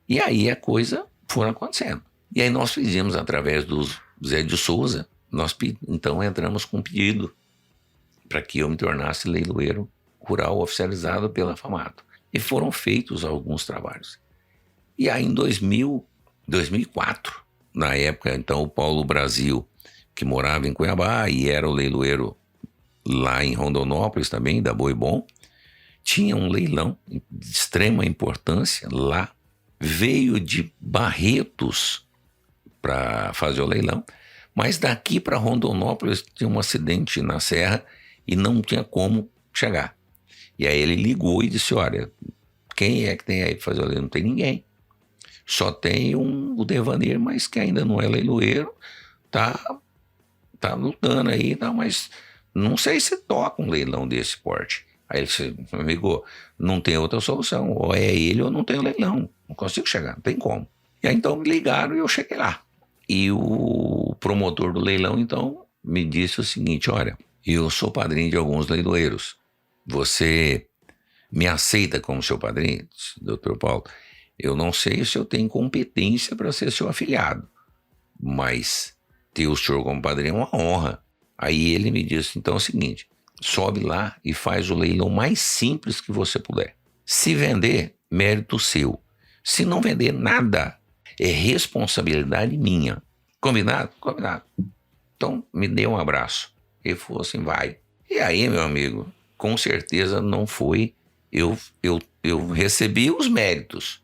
B: E aí a coisa foi acontecendo. E aí nós fizemos, através do Zé de Souza, nós então entramos com um pedido para que eu me tornasse leiloeiro rural oficializado pela FAMATO. E foram feitos alguns trabalhos. E aí em 2004, na época, então, o Paulo Brasil, que morava em Cuiabá e era o leiloeiro lá em Rondonópolis também, da Boi Bom, tinha um leilão de extrema importância lá, veio de Barretos para fazer o leilão, mas daqui para Rondonópolis tinha um acidente na serra e não tinha como chegar. E aí ele ligou e disse, olha, quem é que tem aí para fazer o leilão? Não tem ninguém. Só tem o Devaneiro, mas que ainda não é leiloeiro, tá lutando aí, tá, mas não sei se toca um leilão desse porte. Aí ele disse, amigo, não tem outra solução, ou é ele ou não tem leilão, não consigo chegar, não tem como. E aí então me ligaram e eu cheguei lá. E o promotor do leilão então me disse o seguinte, olha, eu sou padrinho de alguns leiloeiros, você me aceita como seu padrinho? Doutor Paulo, eu não sei se eu tenho competência para ser seu afiliado, mas ter o senhor como padrinho é uma honra. Aí ele me disse, então é o seguinte, sobe lá e faz o leilão mais simples que você puder. Se vender, mérito seu. Se não vender nada, é responsabilidade minha. Combinado? Combinado. Então, me dê um abraço. Ele falou assim, vai. E aí, meu amigo, com certeza não foi. Eu recebi os méritos,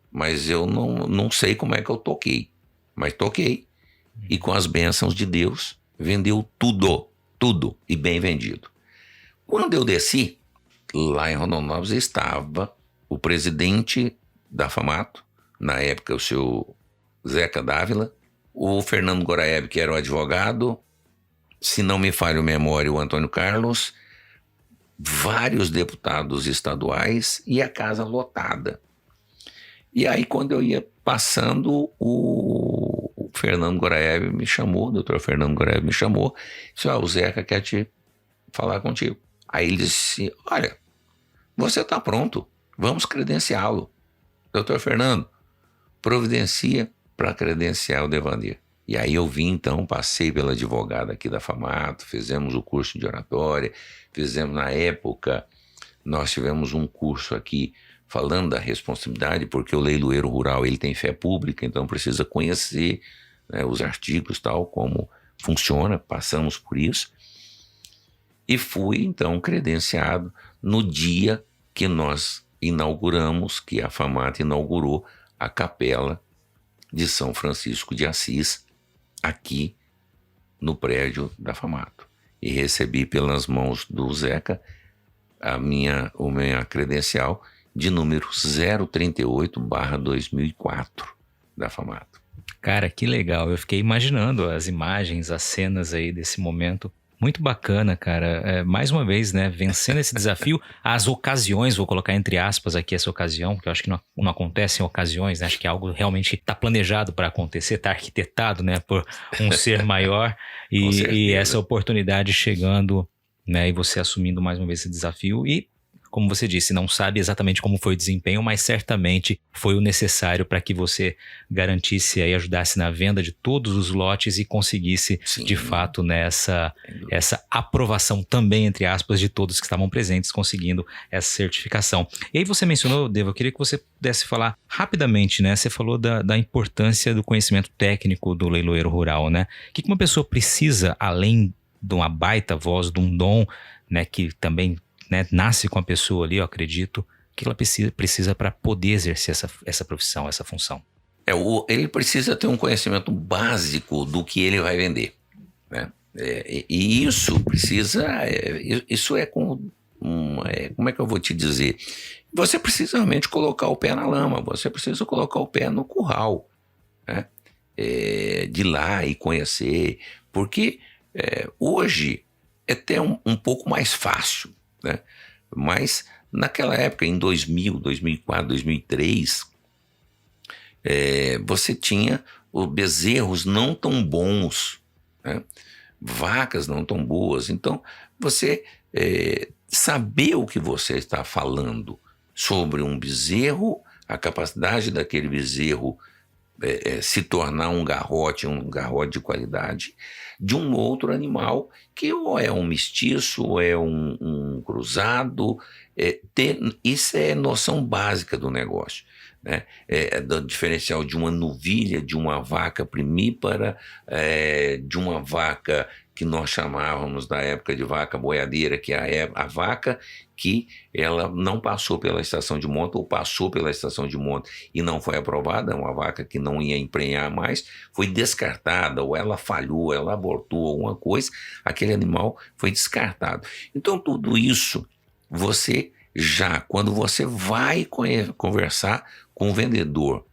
B: mas eu não sei como é que eu toquei. Mas toquei. E com as bênçãos de Deus, vendeu tudo. Tudo. E bem vendido. Quando eu desci, lá em Rondonópolis estava o presidente da FAMATO, na época o seu Zeca Dávila, o Fernando Goraeb, que era o advogado, se não me falha a memória, o Antônio Carlos, vários deputados estaduais e a casa lotada. E aí, quando eu ia passando, o Fernando Goraeb me chamou, o doutor Fernando Goraeb me chamou, disse, o Zeca quer te falar contigo. Aí ele disse, olha, você está pronto, vamos credenciá-lo. Doutor Fernando, providencia para credenciar o Devanir. E aí eu vim, então, passei pela advogada aqui da FAMATO, fizemos o curso de oratória, fizemos na época, nós tivemos um curso aqui falando da responsabilidade, porque o leiloeiro rural ele tem fé pública, então precisa conhecer, né, os artigos, tal, como funciona, passamos por isso. E fui, então, credenciado no dia que nós inauguramos, que a FAMATO inaugurou a capela de São Francisco de Assis, aqui no prédio da FAMATO. E recebi pelas mãos do Zeca a minha credencial de número 038/2004 da FAMATO.
A: Cara, que legal. Eu fiquei imaginando as imagens, as cenas aí desse momento. Muito bacana, cara. Mais uma vez, né, vencendo esse desafio, as ocasiões, vou colocar entre aspas aqui essa ocasião, porque eu acho que não acontece em ocasiões, né? Acho que é algo realmente está planejado para acontecer, está arquitetado, né, por um ser maior e essa oportunidade chegando, né, e você assumindo mais uma vez esse desafio e, como você disse, não sabe exatamente como foi o desempenho, mas certamente foi o necessário para que você garantisse e ajudasse na venda de todos os lotes e conseguisse, sim, de fato, essa aprovação também, entre aspas, de todos que estavam presentes, conseguindo essa certificação. E aí você mencionou, Deva, eu queria que você pudesse falar rapidamente, né? Você falou da importância do conhecimento técnico do leiloeiro rural, né? O que uma pessoa precisa, além de uma baita voz, de um dom, né, que também, né, nasce com a pessoa ali, eu acredito, que ela precisa para poder exercer essa profissão, essa função?
B: Ele precisa ter um conhecimento básico do que ele vai vender, né? E isso precisa, como é que eu vou te dizer? Você precisa realmente colocar o pé na lama, você precisa colocar o pé no curral, né? De ir lá e conhecer, porque hoje é até um pouco mais fácil, né? Mas naquela época, em 2000, 2004, 2003, você tinha bezerros não tão bons, né? Vacas não tão boas. Então, você saber o que você está falando sobre um bezerro, a capacidade daquele bezerro se tornar um garrote de qualidade, de um outro animal que ou é um mestiço, ou é um cruzado. Isso é noção básica do negócio, né? Do diferencial de uma novilha, de uma vaca primípara, de uma vaca que nós chamávamos na época de vaca boiadeira, que é a vaca que ela não passou pela estação de monta ou passou pela estação de monta e não foi aprovada, uma vaca que não ia emprenhar mais, foi descartada, ou ela falhou, ela abortou alguma coisa, aquele animal foi descartado. Então tudo isso, quando você vai conversar com o vendedor,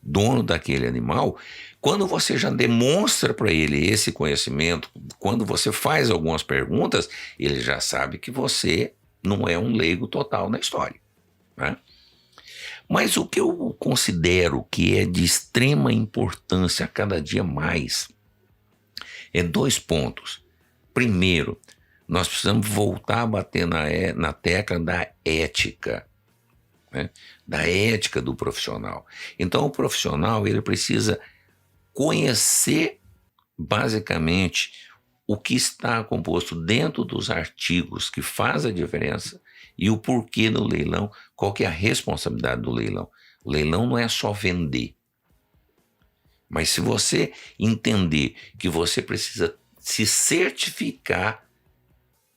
B: dono daquele animal, quando você já demonstra para ele esse conhecimento, quando você faz algumas perguntas, ele já sabe que você não é um leigo total na história, né? Mas o que eu considero que é de extrema importância a cada dia mais é 2 pontos. Primeiro, nós precisamos voltar a bater na tecla da ética, né? Da ética do profissional. Então, o profissional ele precisa conhecer basicamente o que está composto dentro dos artigos que faz a diferença e o porquê no leilão, qual que é a responsabilidade do leilão. O leilão não é só vender. Mas se você entender que você precisa se certificar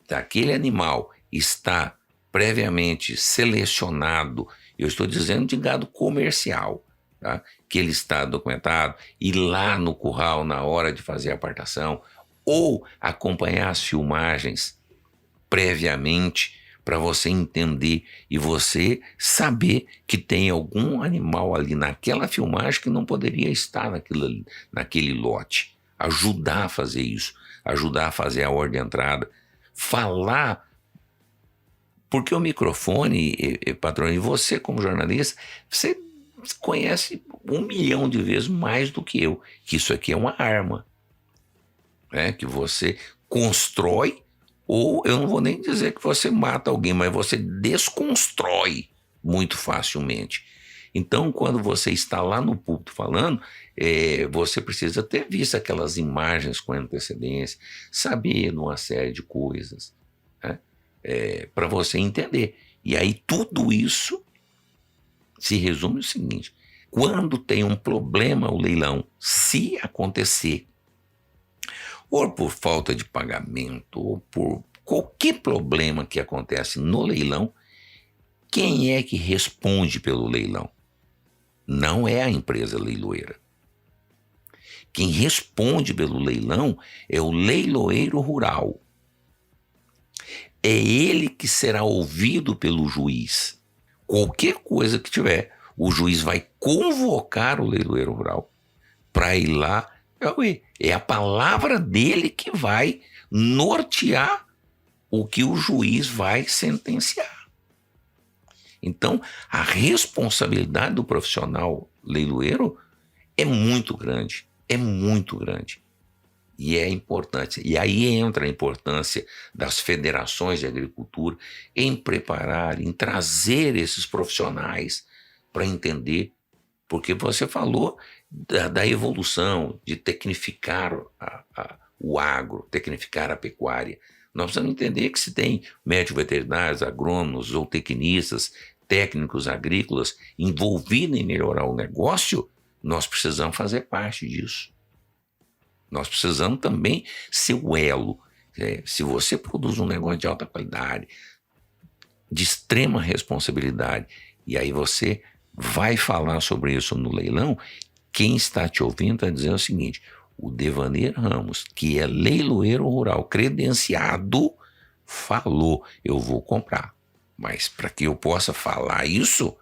B: daquele animal está previamente selecionado, eu estou dizendo de gado comercial, tá? Que ele está documentado, ir lá no curral na hora de fazer a apartação, ou acompanhar as filmagens previamente para você entender e você saber que tem algum animal ali naquela filmagem que não poderia estar naquele lote. Ajudar a fazer isso, ajudar a fazer a ordem de entrada, falar, porque o microfone, patrão, e você como jornalista, você conhece 1 milhão de vezes mais do que eu, que isso aqui é uma arma, né? Que você constrói, ou eu não vou nem dizer que você mata alguém, mas você desconstrói muito facilmente. Então, quando você está lá no púlpito falando, você precisa ter visto aquelas imagens com antecedência, saber uma série de coisas, né? Para você entender. E aí tudo isso se resume no seguinte: quando tem um problema o leilão, se acontecer, ou por falta de pagamento, ou por qualquer problema que acontece no leilão, quem é que responde pelo leilão? Não é a empresa leiloeira. Quem responde pelo leilão é o leiloeiro rural. É ele que será ouvido pelo juiz. Qualquer coisa que tiver, o juiz vai convocar o leiloeiro rural para ir lá. É a palavra dele que vai nortear o que o juiz vai sentenciar. Então, a responsabilidade do profissional leiloeiro é muito grande, é muito grande. E é importante. E aí entra a importância das federações de agricultura em preparar, em trazer esses profissionais para entender, porque você falou da evolução, de tecnificar o agro, tecnificar a pecuária. Nós precisamos entender que se tem médicos veterinários, agrônomos, zootecnistas, técnicos agrícolas envolvidos em melhorar o negócio, nós precisamos fazer parte disso. Nós precisamos também ser o elo. Se você produz um negócio de alta qualidade, de extrema responsabilidade, e aí você vai falar sobre isso no leilão, quem está te ouvindo está dizendo o seguinte: o Devaneiro Ramos, que é leiloeiro rural credenciado, falou, eu vou comprar. Mas para que eu possa falar isso,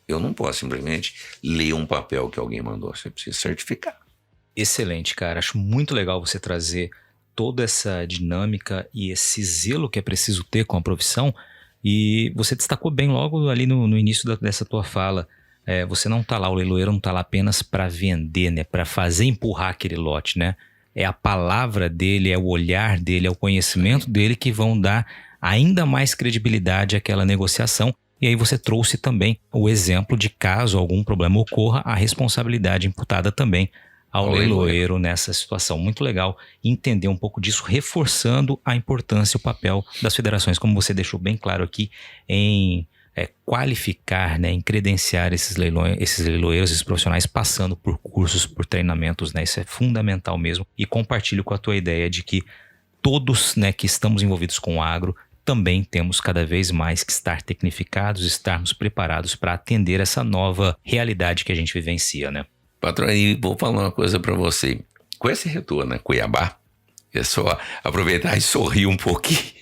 B: eu não posso simplesmente ler um papel que alguém mandou, você precisa certificar.
A: Excelente, cara. Acho muito legal você trazer toda essa dinâmica e esse zelo que é preciso ter com a profissão. E você destacou bem logo ali no início dessa tua fala. Você não tá lá, o leiloeiro não tá lá apenas para vender, né? Para fazer empurrar aquele lote, né? É a palavra dele, é o olhar dele, é o conhecimento dele que vão dar ainda mais credibilidade àquela negociação. E aí você trouxe também o exemplo de caso algum problema ocorra, a responsabilidade imputada também ao leiloeiro nessa situação. Muito legal entender um pouco disso, reforçando a importância e o papel das federações, como você deixou bem claro aqui, em qualificar, né, em credenciar esses leiloeiros, esses profissionais, passando por cursos, por treinamentos, né? Isso é fundamental mesmo. E compartilho com a tua ideia de que todos, né, que estamos envolvidos com o agro também temos cada vez mais que estar tecnificados, estarmos preparados para atender essa nova realidade que a gente vivencia, né?
B: Patrão, aí vou falar uma coisa para você. Com esse retorno a Cuiabá, é só aproveitar e sorrir um pouquinho.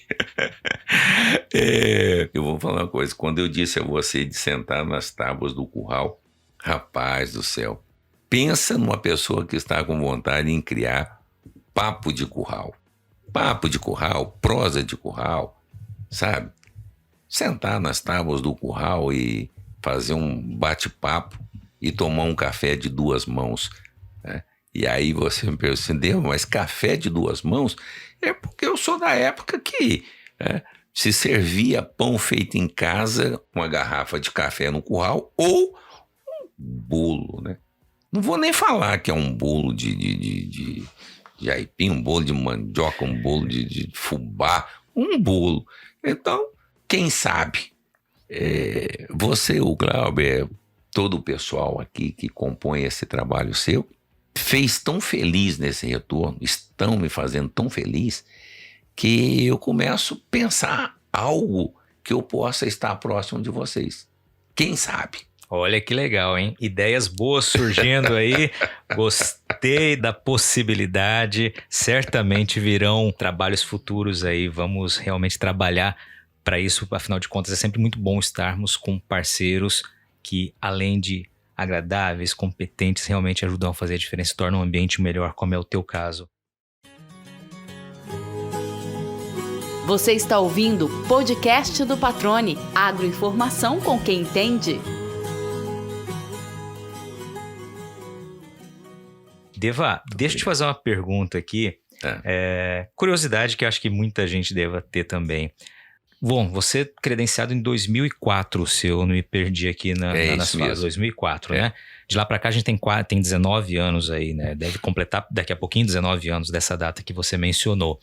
B: Eu vou falar uma coisa. Quando eu disse a você de sentar nas tábuas do curral, rapaz do céu, pensa numa pessoa que está com vontade em criar papo de curral. Papo de curral, prosa de curral, sabe? Sentar nas tábuas do curral e fazer um bate-papo e tomar um café de 2 mãos, né? E aí você me pergunta assim: Deus, mas café de 2 mãos? É porque eu sou da época que se servia pão feito em casa, uma garrafa de café no curral ou um bolo, né? Não vou nem falar que é um bolo de aipim, um bolo de mandioca, um bolo de fubá, um bolo. Então, quem sabe, você, o Glauber, todo o pessoal aqui que compõe esse trabalho seu, fez tão feliz nesse retorno, estão me fazendo tão feliz, que eu começo a pensar algo que eu possa estar próximo de vocês. Quem sabe?
A: Olha que legal, hein? Ideias boas surgindo aí. Gostei da possibilidade. Certamente virão trabalhos futuros aí. Vamos realmente trabalhar para isso. Afinal de contas, é sempre muito bom estarmos com parceiros que, além de agradáveis, competentes, realmente ajudam a fazer a diferença e tornam o ambiente melhor, como é o teu caso.
C: Você está ouvindo o podcast do Patrone, agroinformação com quem entende.
A: Deva, deixa eu te fazer uma pergunta aqui. Curiosidade que eu acho que muita gente deva ter também. Bom, você credenciado em 2004, se eu não me perdi aqui nas falas, 2004, né? De lá para cá a gente tem 19 anos aí, né? Deve completar daqui a pouquinho 19 anos dessa data que você mencionou.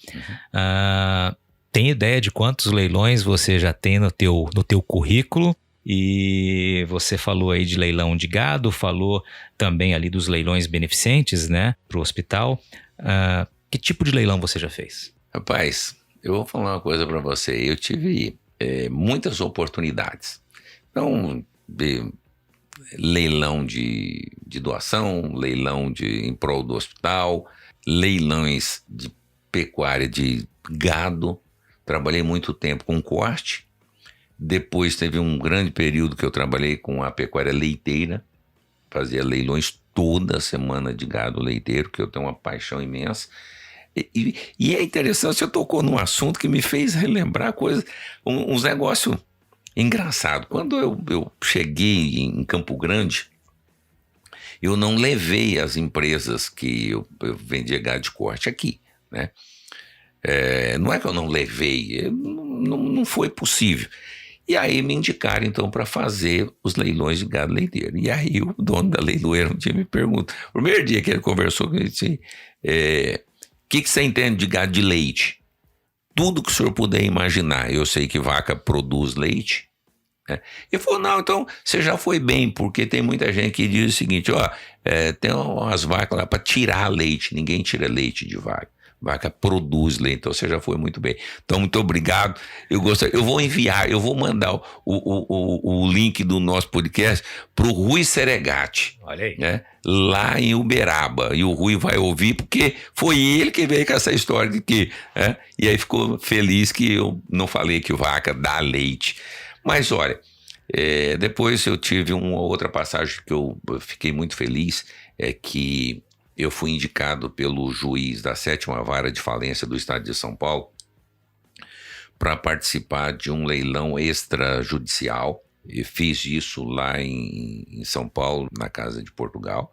A: Tem ideia de quantos leilões você já tem no teu currículo? E você falou aí de leilão de gado, falou também ali dos leilões beneficentes, né? Para o hospital. Que tipo de leilão você já fez?
B: Rapaz, eu vou falar uma coisa para você. Eu tive muitas oportunidades. Então, leilão de doação, leilão em prol do hospital, leilões de pecuária de gado. Trabalhei muito tempo com corte. Depois teve um grande período que eu trabalhei com a pecuária leiteira. Fazia leilões toda semana de gado leiteiro, que eu tenho uma paixão imensa. E é interessante, você tocou num assunto que me fez relembrar coisas, uns negócios engraçados. Quando eu cheguei em Campo Grande, eu não levei as empresas que eu vendia gado de corte aqui, né? Não é que eu não levei, não foi possível. E aí me indicaram então para fazer os leilões de gado leiteiro. E aí o dono da leiloeira um dia me pergunta, o primeiro dia que ele conversou com ele, disse, o que você entende de gado de leite? Tudo que o senhor puder imaginar. Eu sei que vaca produz leite. Ele falou, não, então você já foi bem, porque tem muita gente que diz o seguinte, tem umas vacas lá para tirar leite, ninguém tira leite de vaca. Vaca produz leite, então você já foi muito bem. Então, muito obrigado. Eu vou mandar o link do nosso podcast para o Rui Seregati.
A: Olha aí.
B: Né, lá em Uberaba. E o Rui vai ouvir, porque foi ele que veio com essa história de que... e aí ficou feliz que eu não falei que vaca dá leite. Mas olha, depois eu tive uma outra passagem que eu fiquei muito feliz, que... eu fui indicado pelo juiz da 7ª Vara de Falência do Estado de São Paulo para participar de um leilão extrajudicial. E fiz isso lá em São Paulo, na Casa de Portugal,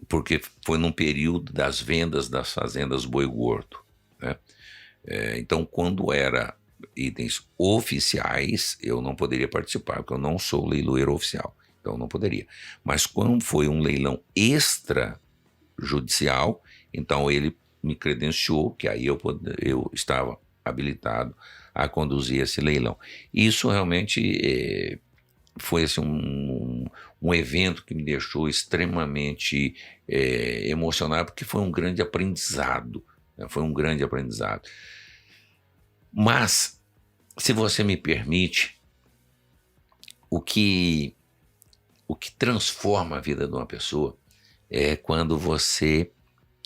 B: porque foi num período das vendas das fazendas Boi Gordo, né? Então, quando era itens oficiais, eu não poderia participar, porque eu não sou leiloeiro oficial. Então não poderia. Mas quando foi um leilão extrajudicial, então ele me credenciou, que aí eu estava habilitado a conduzir esse leilão. Isso realmente foi assim, um evento que me deixou extremamente emocionado, porque foi um grande aprendizado. Né? Foi um grande aprendizado. Mas, se você me permite, o que transforma a vida de uma pessoa é quando você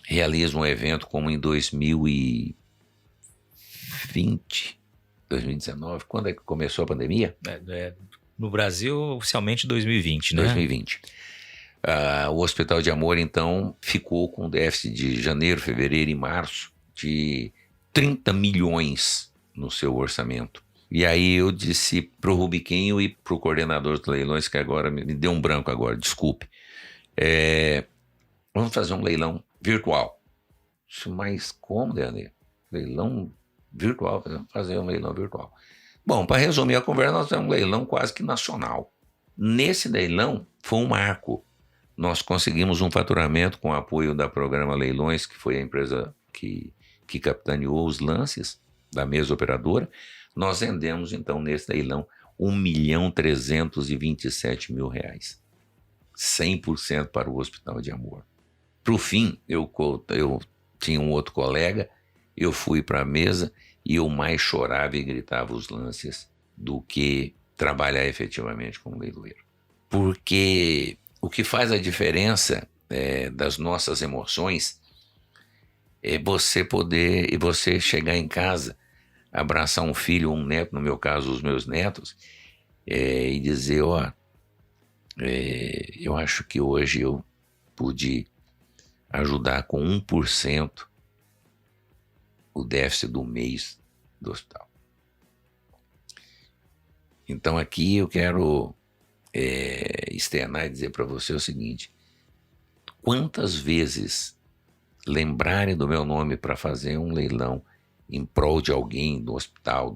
B: realiza um evento como em 2020, 2019, quando é que começou a pandemia?
A: No Brasil, oficialmente 2020, né?
B: 2020. O Hospital de Amor, então, ficou com déficit de janeiro, fevereiro e março de 30 milhões no seu orçamento. E aí eu disse pro Rubiquinho e pro coordenador dos leilões, que agora me deu um branco agora, desculpe. Vamos fazer um leilão virtual. Disse, mas como, Deane? Leilão virtual? Vamos fazer um leilão virtual. Bom, para resumir a conversa, nós fizemos um leilão quase que nacional. Nesse leilão foi um marco, nós conseguimos um faturamento com o apoio da Programa Leilões, que foi a empresa que capitaneou os lances da mesa operadora. Nós vendemos, então, nesse leilão, R$1.327.000. 100% para o Hospital de Amor. Para o fim, eu tinha um outro colega, eu fui para a mesa e eu mais chorava e gritava os lances do que trabalhar efetivamente como leiloeiro. Porque o que faz a diferença das nossas emoções é você poder, e você chegar em casa, abraçar um filho ou um neto, no meu caso os meus netos, e dizer, eu acho que hoje eu pude ajudar com 1% o déficit do mês do hospital. Então aqui eu quero externar e dizer para você o seguinte: quantas vezes lembrarem do meu nome para fazer um leilão em prol de alguém do Hospital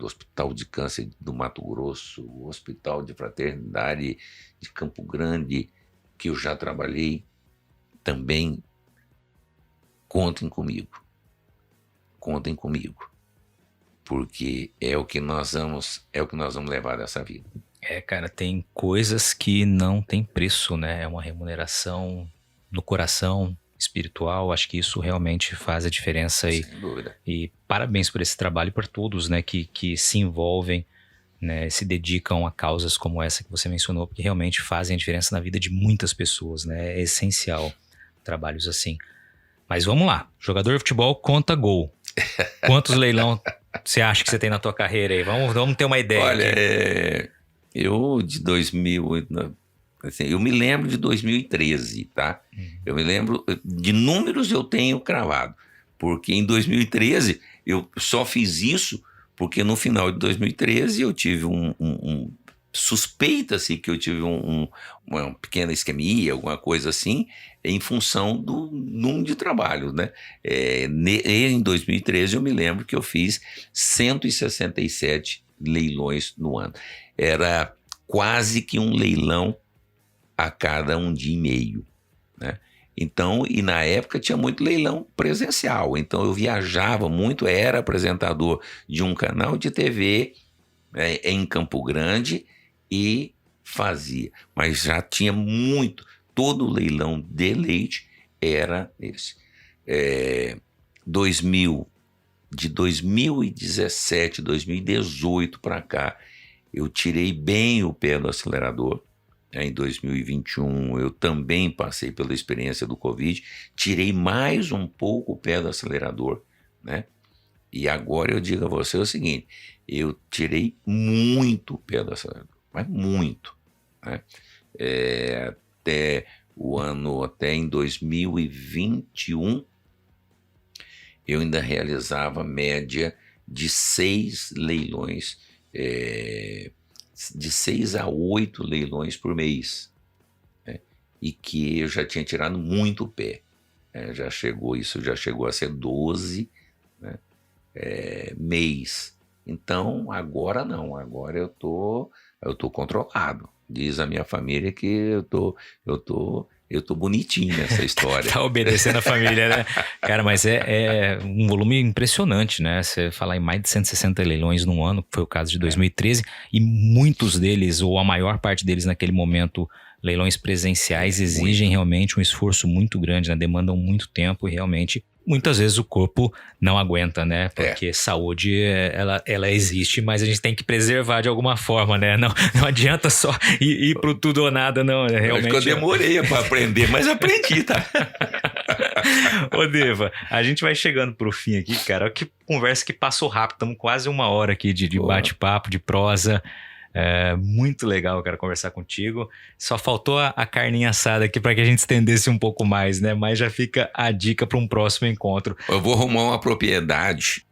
B: de Câncer do Mato Grosso, o Hospital de Fraternidade de Campo Grande, que eu já trabalhei, também contem comigo, porque é o que nós vamos levar dessa vida.
A: Cara, tem coisas que não tem preço, né? É uma remuneração no coração espiritual. Acho que isso realmente faz a diferença.
B: Sem dúvida.
A: E parabéns por esse trabalho e por todos, né, que se envolvem, né, se dedicam a causas como essa que você mencionou, porque realmente fazem a diferença na vida de muitas pessoas, né? É essencial trabalhos assim. Mas vamos lá, jogador de futebol conta gol. Quantos leilão você acha que você tem na tua carreira aí? Vamos ter uma ideia.
B: Olha, eu de 2000, assim, eu me lembro de 2013, tá? Eu me lembro de números, eu tenho cravado, porque em 2013 eu só fiz isso porque no final de 2013 eu tive suspeita-se que eu tive uma pequena isquemia, alguma coisa assim, em função do número de trabalho, né? Em 2013 eu me lembro que eu fiz 167 leilões no ano. Era quase que um leilão a cada um dia e meio, né? Então, e na época tinha muito leilão presencial, então eu viajava muito, era apresentador de um canal de TV em Campo Grande e fazia, mas já tinha muito, todo o leilão de leite era esse. De 2017, 2018 para cá, eu tirei bem o pé do acelerador. Em 2021 eu também passei pela experiência do Covid, tirei mais um pouco o pé do acelerador, né? E agora eu digo a você o seguinte, eu tirei muito o pé do acelerador, mas muito, né? Até em 2021 eu ainda realizava média de 6 leilões, de 6 a 8 leilões por mês, né? E que eu já tinha tirado muito o pé, isso já chegou a ser 12, né? Mês. Então agora não, agora eu tô controlado. Diz a minha família que eu tô bonitinho nessa história.
A: Tá obedecendo a família, né? Cara, mas é um volume impressionante, né? Você falar em mais de 160 leilões num ano, que foi o caso de 2013, e muitos deles, ou a maior parte deles naquele momento, leilões presenciais, exigem realmente um esforço muito grande, né? Demandam muito tempo e realmente muitas vezes o corpo não aguenta, né? Porque saúde, ela existe, mas a gente tem que preservar de alguma forma, né? Não adianta só ir pro tudo ou nada, não. Realmente.
B: Acho que eu demorei para aprender, mas aprendi, tá?
A: Ô, Deva, a gente vai chegando pro fim aqui, cara. Que conversa que passou rápido. Estamos quase 1 hora aqui de bate-papo, de prosa. Muito legal, cara, conversar contigo. Só faltou a carninha assada aqui para que a gente estendesse um pouco mais, né? Mas já fica a dica para um próximo encontro.
B: Eu vou arrumar uma propriedade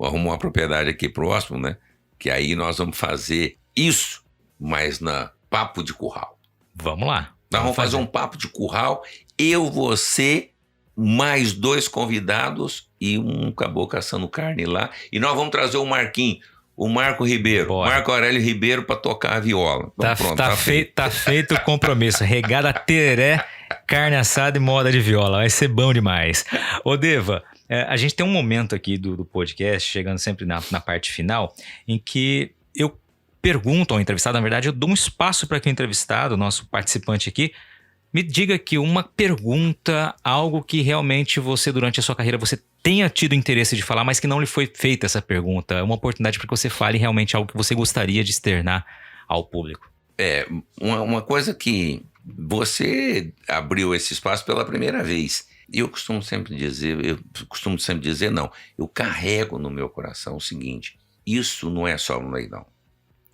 B: aqui próximo, né? Que aí nós vamos fazer isso, mas na papo de curral.
A: Vamos lá.
B: Nós vamos fazer um papo de curral, eu, você, mais 2 convidados e um caboclo assando carne lá. E nós vamos trazer o Marquinhos. o Marco Ribeiro,
A: Bora.
B: Marco Aurélio Ribeiro para tocar a viola. Então, pronto,
A: Tá feito o compromisso. Regada tereré, carne assada e moda de viola. Vai ser bom demais. Ô Deva, a gente tem um momento aqui do podcast, chegando sempre na parte final, em que eu pergunto ao entrevistado, na verdade eu dou um espaço para que o entrevistado, nosso participante aqui, me diga aqui uma pergunta, algo que realmente você, durante a sua carreira, você tenha tido interesse de falar, mas que não lhe foi feita essa pergunta. É uma oportunidade para que você fale realmente algo que você gostaria de externar ao público.
B: Uma coisa que você abriu esse espaço pela primeira vez. E eu costumo sempre dizer, não, eu carrego no meu coração o seguinte, isso não é só no leilão.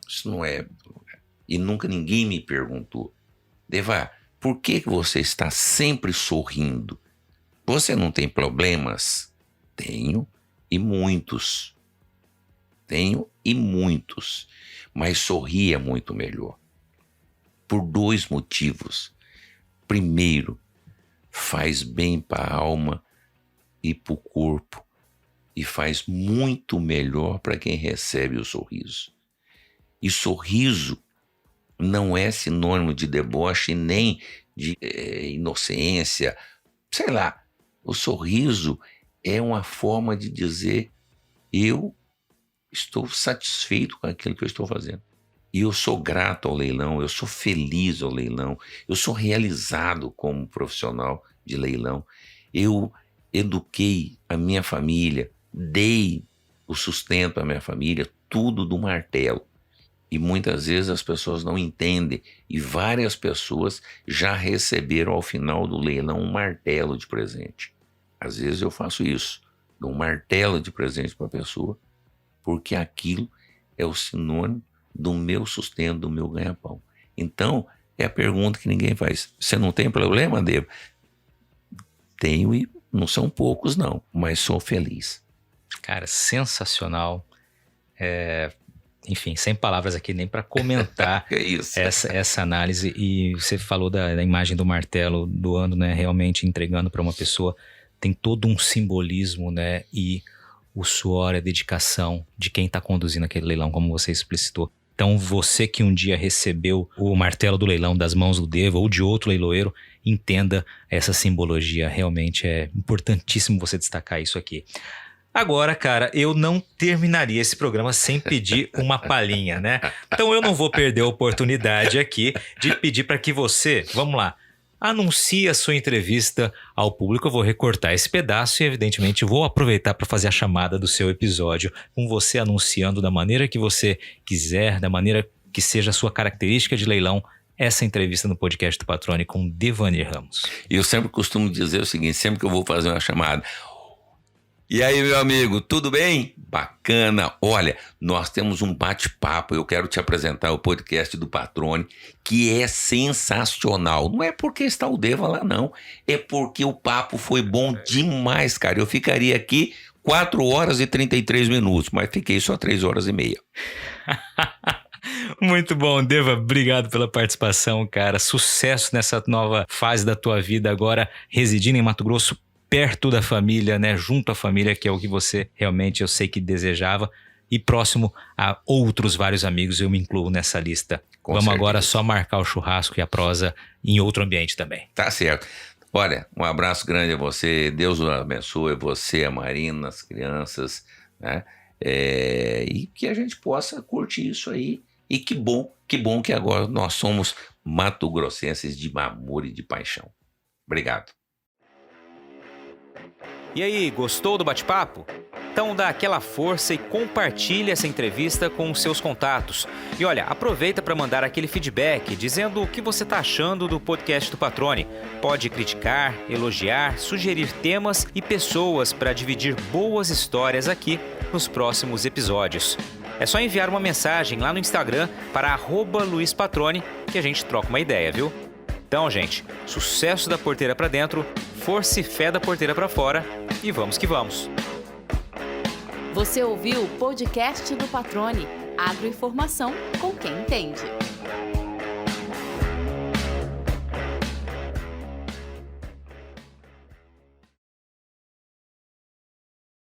B: Isso não é... E nunca ninguém me perguntou, Deva, por que você está sempre sorrindo? Você não tem problemas? Tenho e muitos. Mas sorrir é muito melhor. Por 2 motivos. Primeiro, faz bem para a alma e para o corpo. E faz muito melhor para quem recebe o sorriso. E sorriso não é sinônimo de deboche nem de inocência. Sei lá, o sorriso é uma forma de dizer eu estou satisfeito com aquilo que eu estou fazendo. E eu sou grato ao leilão, eu sou feliz ao leilão, eu sou realizado como profissional de leilão. Eu eduquei a minha família, dei o sustento à minha família, tudo do martelo. E muitas vezes as pessoas não entendem. E várias pessoas já receberam ao final do leilão um martelo de presente. Às vezes eu faço isso. Dou um martelo de presente para a pessoa, porque aquilo é o sinônimo do meu sustento, do meu ganha-pão. Então, é a pergunta que ninguém faz. Você não tem problema, Deva? Tenho e não são poucos não, mas sou feliz.
A: Cara, sensacional. Enfim, sem palavras aqui nem para comentar
B: É isso.
A: essa análise. E você falou da imagem do martelo doando, né? Realmente entregando para uma pessoa. Tem todo um simbolismo, né? E o suor, a dedicação de quem está conduzindo aquele leilão, como você explicitou. Então, você que um dia recebeu o martelo do leilão das mãos do Deva ou de outro leiloeiro, entenda essa simbologia. Realmente é importantíssimo você destacar isso aqui. Agora, cara, eu não terminaria esse programa sem pedir uma palhinha, né? Então eu não vou perder a oportunidade aqui de pedir para que você, vamos lá, anuncie a sua entrevista ao público. Eu vou recortar esse pedaço e, evidentemente, vou aproveitar para fazer a chamada do seu episódio, com você anunciando da maneira que você quiser, da maneira que seja a sua característica de leilão, essa entrevista no podcast do Patrone com Devanir Ramos.
B: Eu sempre costumo dizer o seguinte, sempre que eu vou fazer uma chamada: e aí, meu amigo, tudo bem? Bacana. Olha, nós temos um bate-papo. Eu quero te apresentar o podcast do Patrone, que é sensacional. Não é porque está o Deva lá, não. É porque o papo foi bom demais, cara. Eu ficaria aqui 4 horas e 33 minutos, mas fiquei só 3 horas e meia.
A: Muito bom, Deva. Obrigado pela participação, cara. Sucesso nessa nova fase da tua vida agora, residindo em Mato Grosso, perto da família, né? Junto à família, que é o que você realmente, eu sei que desejava, e próximo a outros vários amigos, eu me incluo nessa lista. Vamos agora só marcar o churrasco e a prosa em outro ambiente também.
B: Tá certo. Olha, um abraço grande a você, Deus o abençoe, você, a Marina, as crianças, né? E que a gente possa curtir isso aí. E que bom que agora nós somos mato-grossenses de amor e de paixão. Obrigado.
A: E aí, gostou do bate-papo? Então dá aquela força e compartilha essa entrevista com os seus contatos. E olha, aproveita para mandar aquele feedback dizendo o que você está achando do podcast do Patrone. Pode criticar, elogiar, sugerir temas e pessoas para dividir boas histórias aqui nos próximos episódios. É só enviar uma mensagem lá no Instagram para @LuizPatrone que a gente troca uma ideia, viu? Então, gente, sucesso da porteira para dentro, força e fé da porteira para fora e vamos que vamos.
C: Você ouviu o podcast do Patrone, agroinformação com quem entende.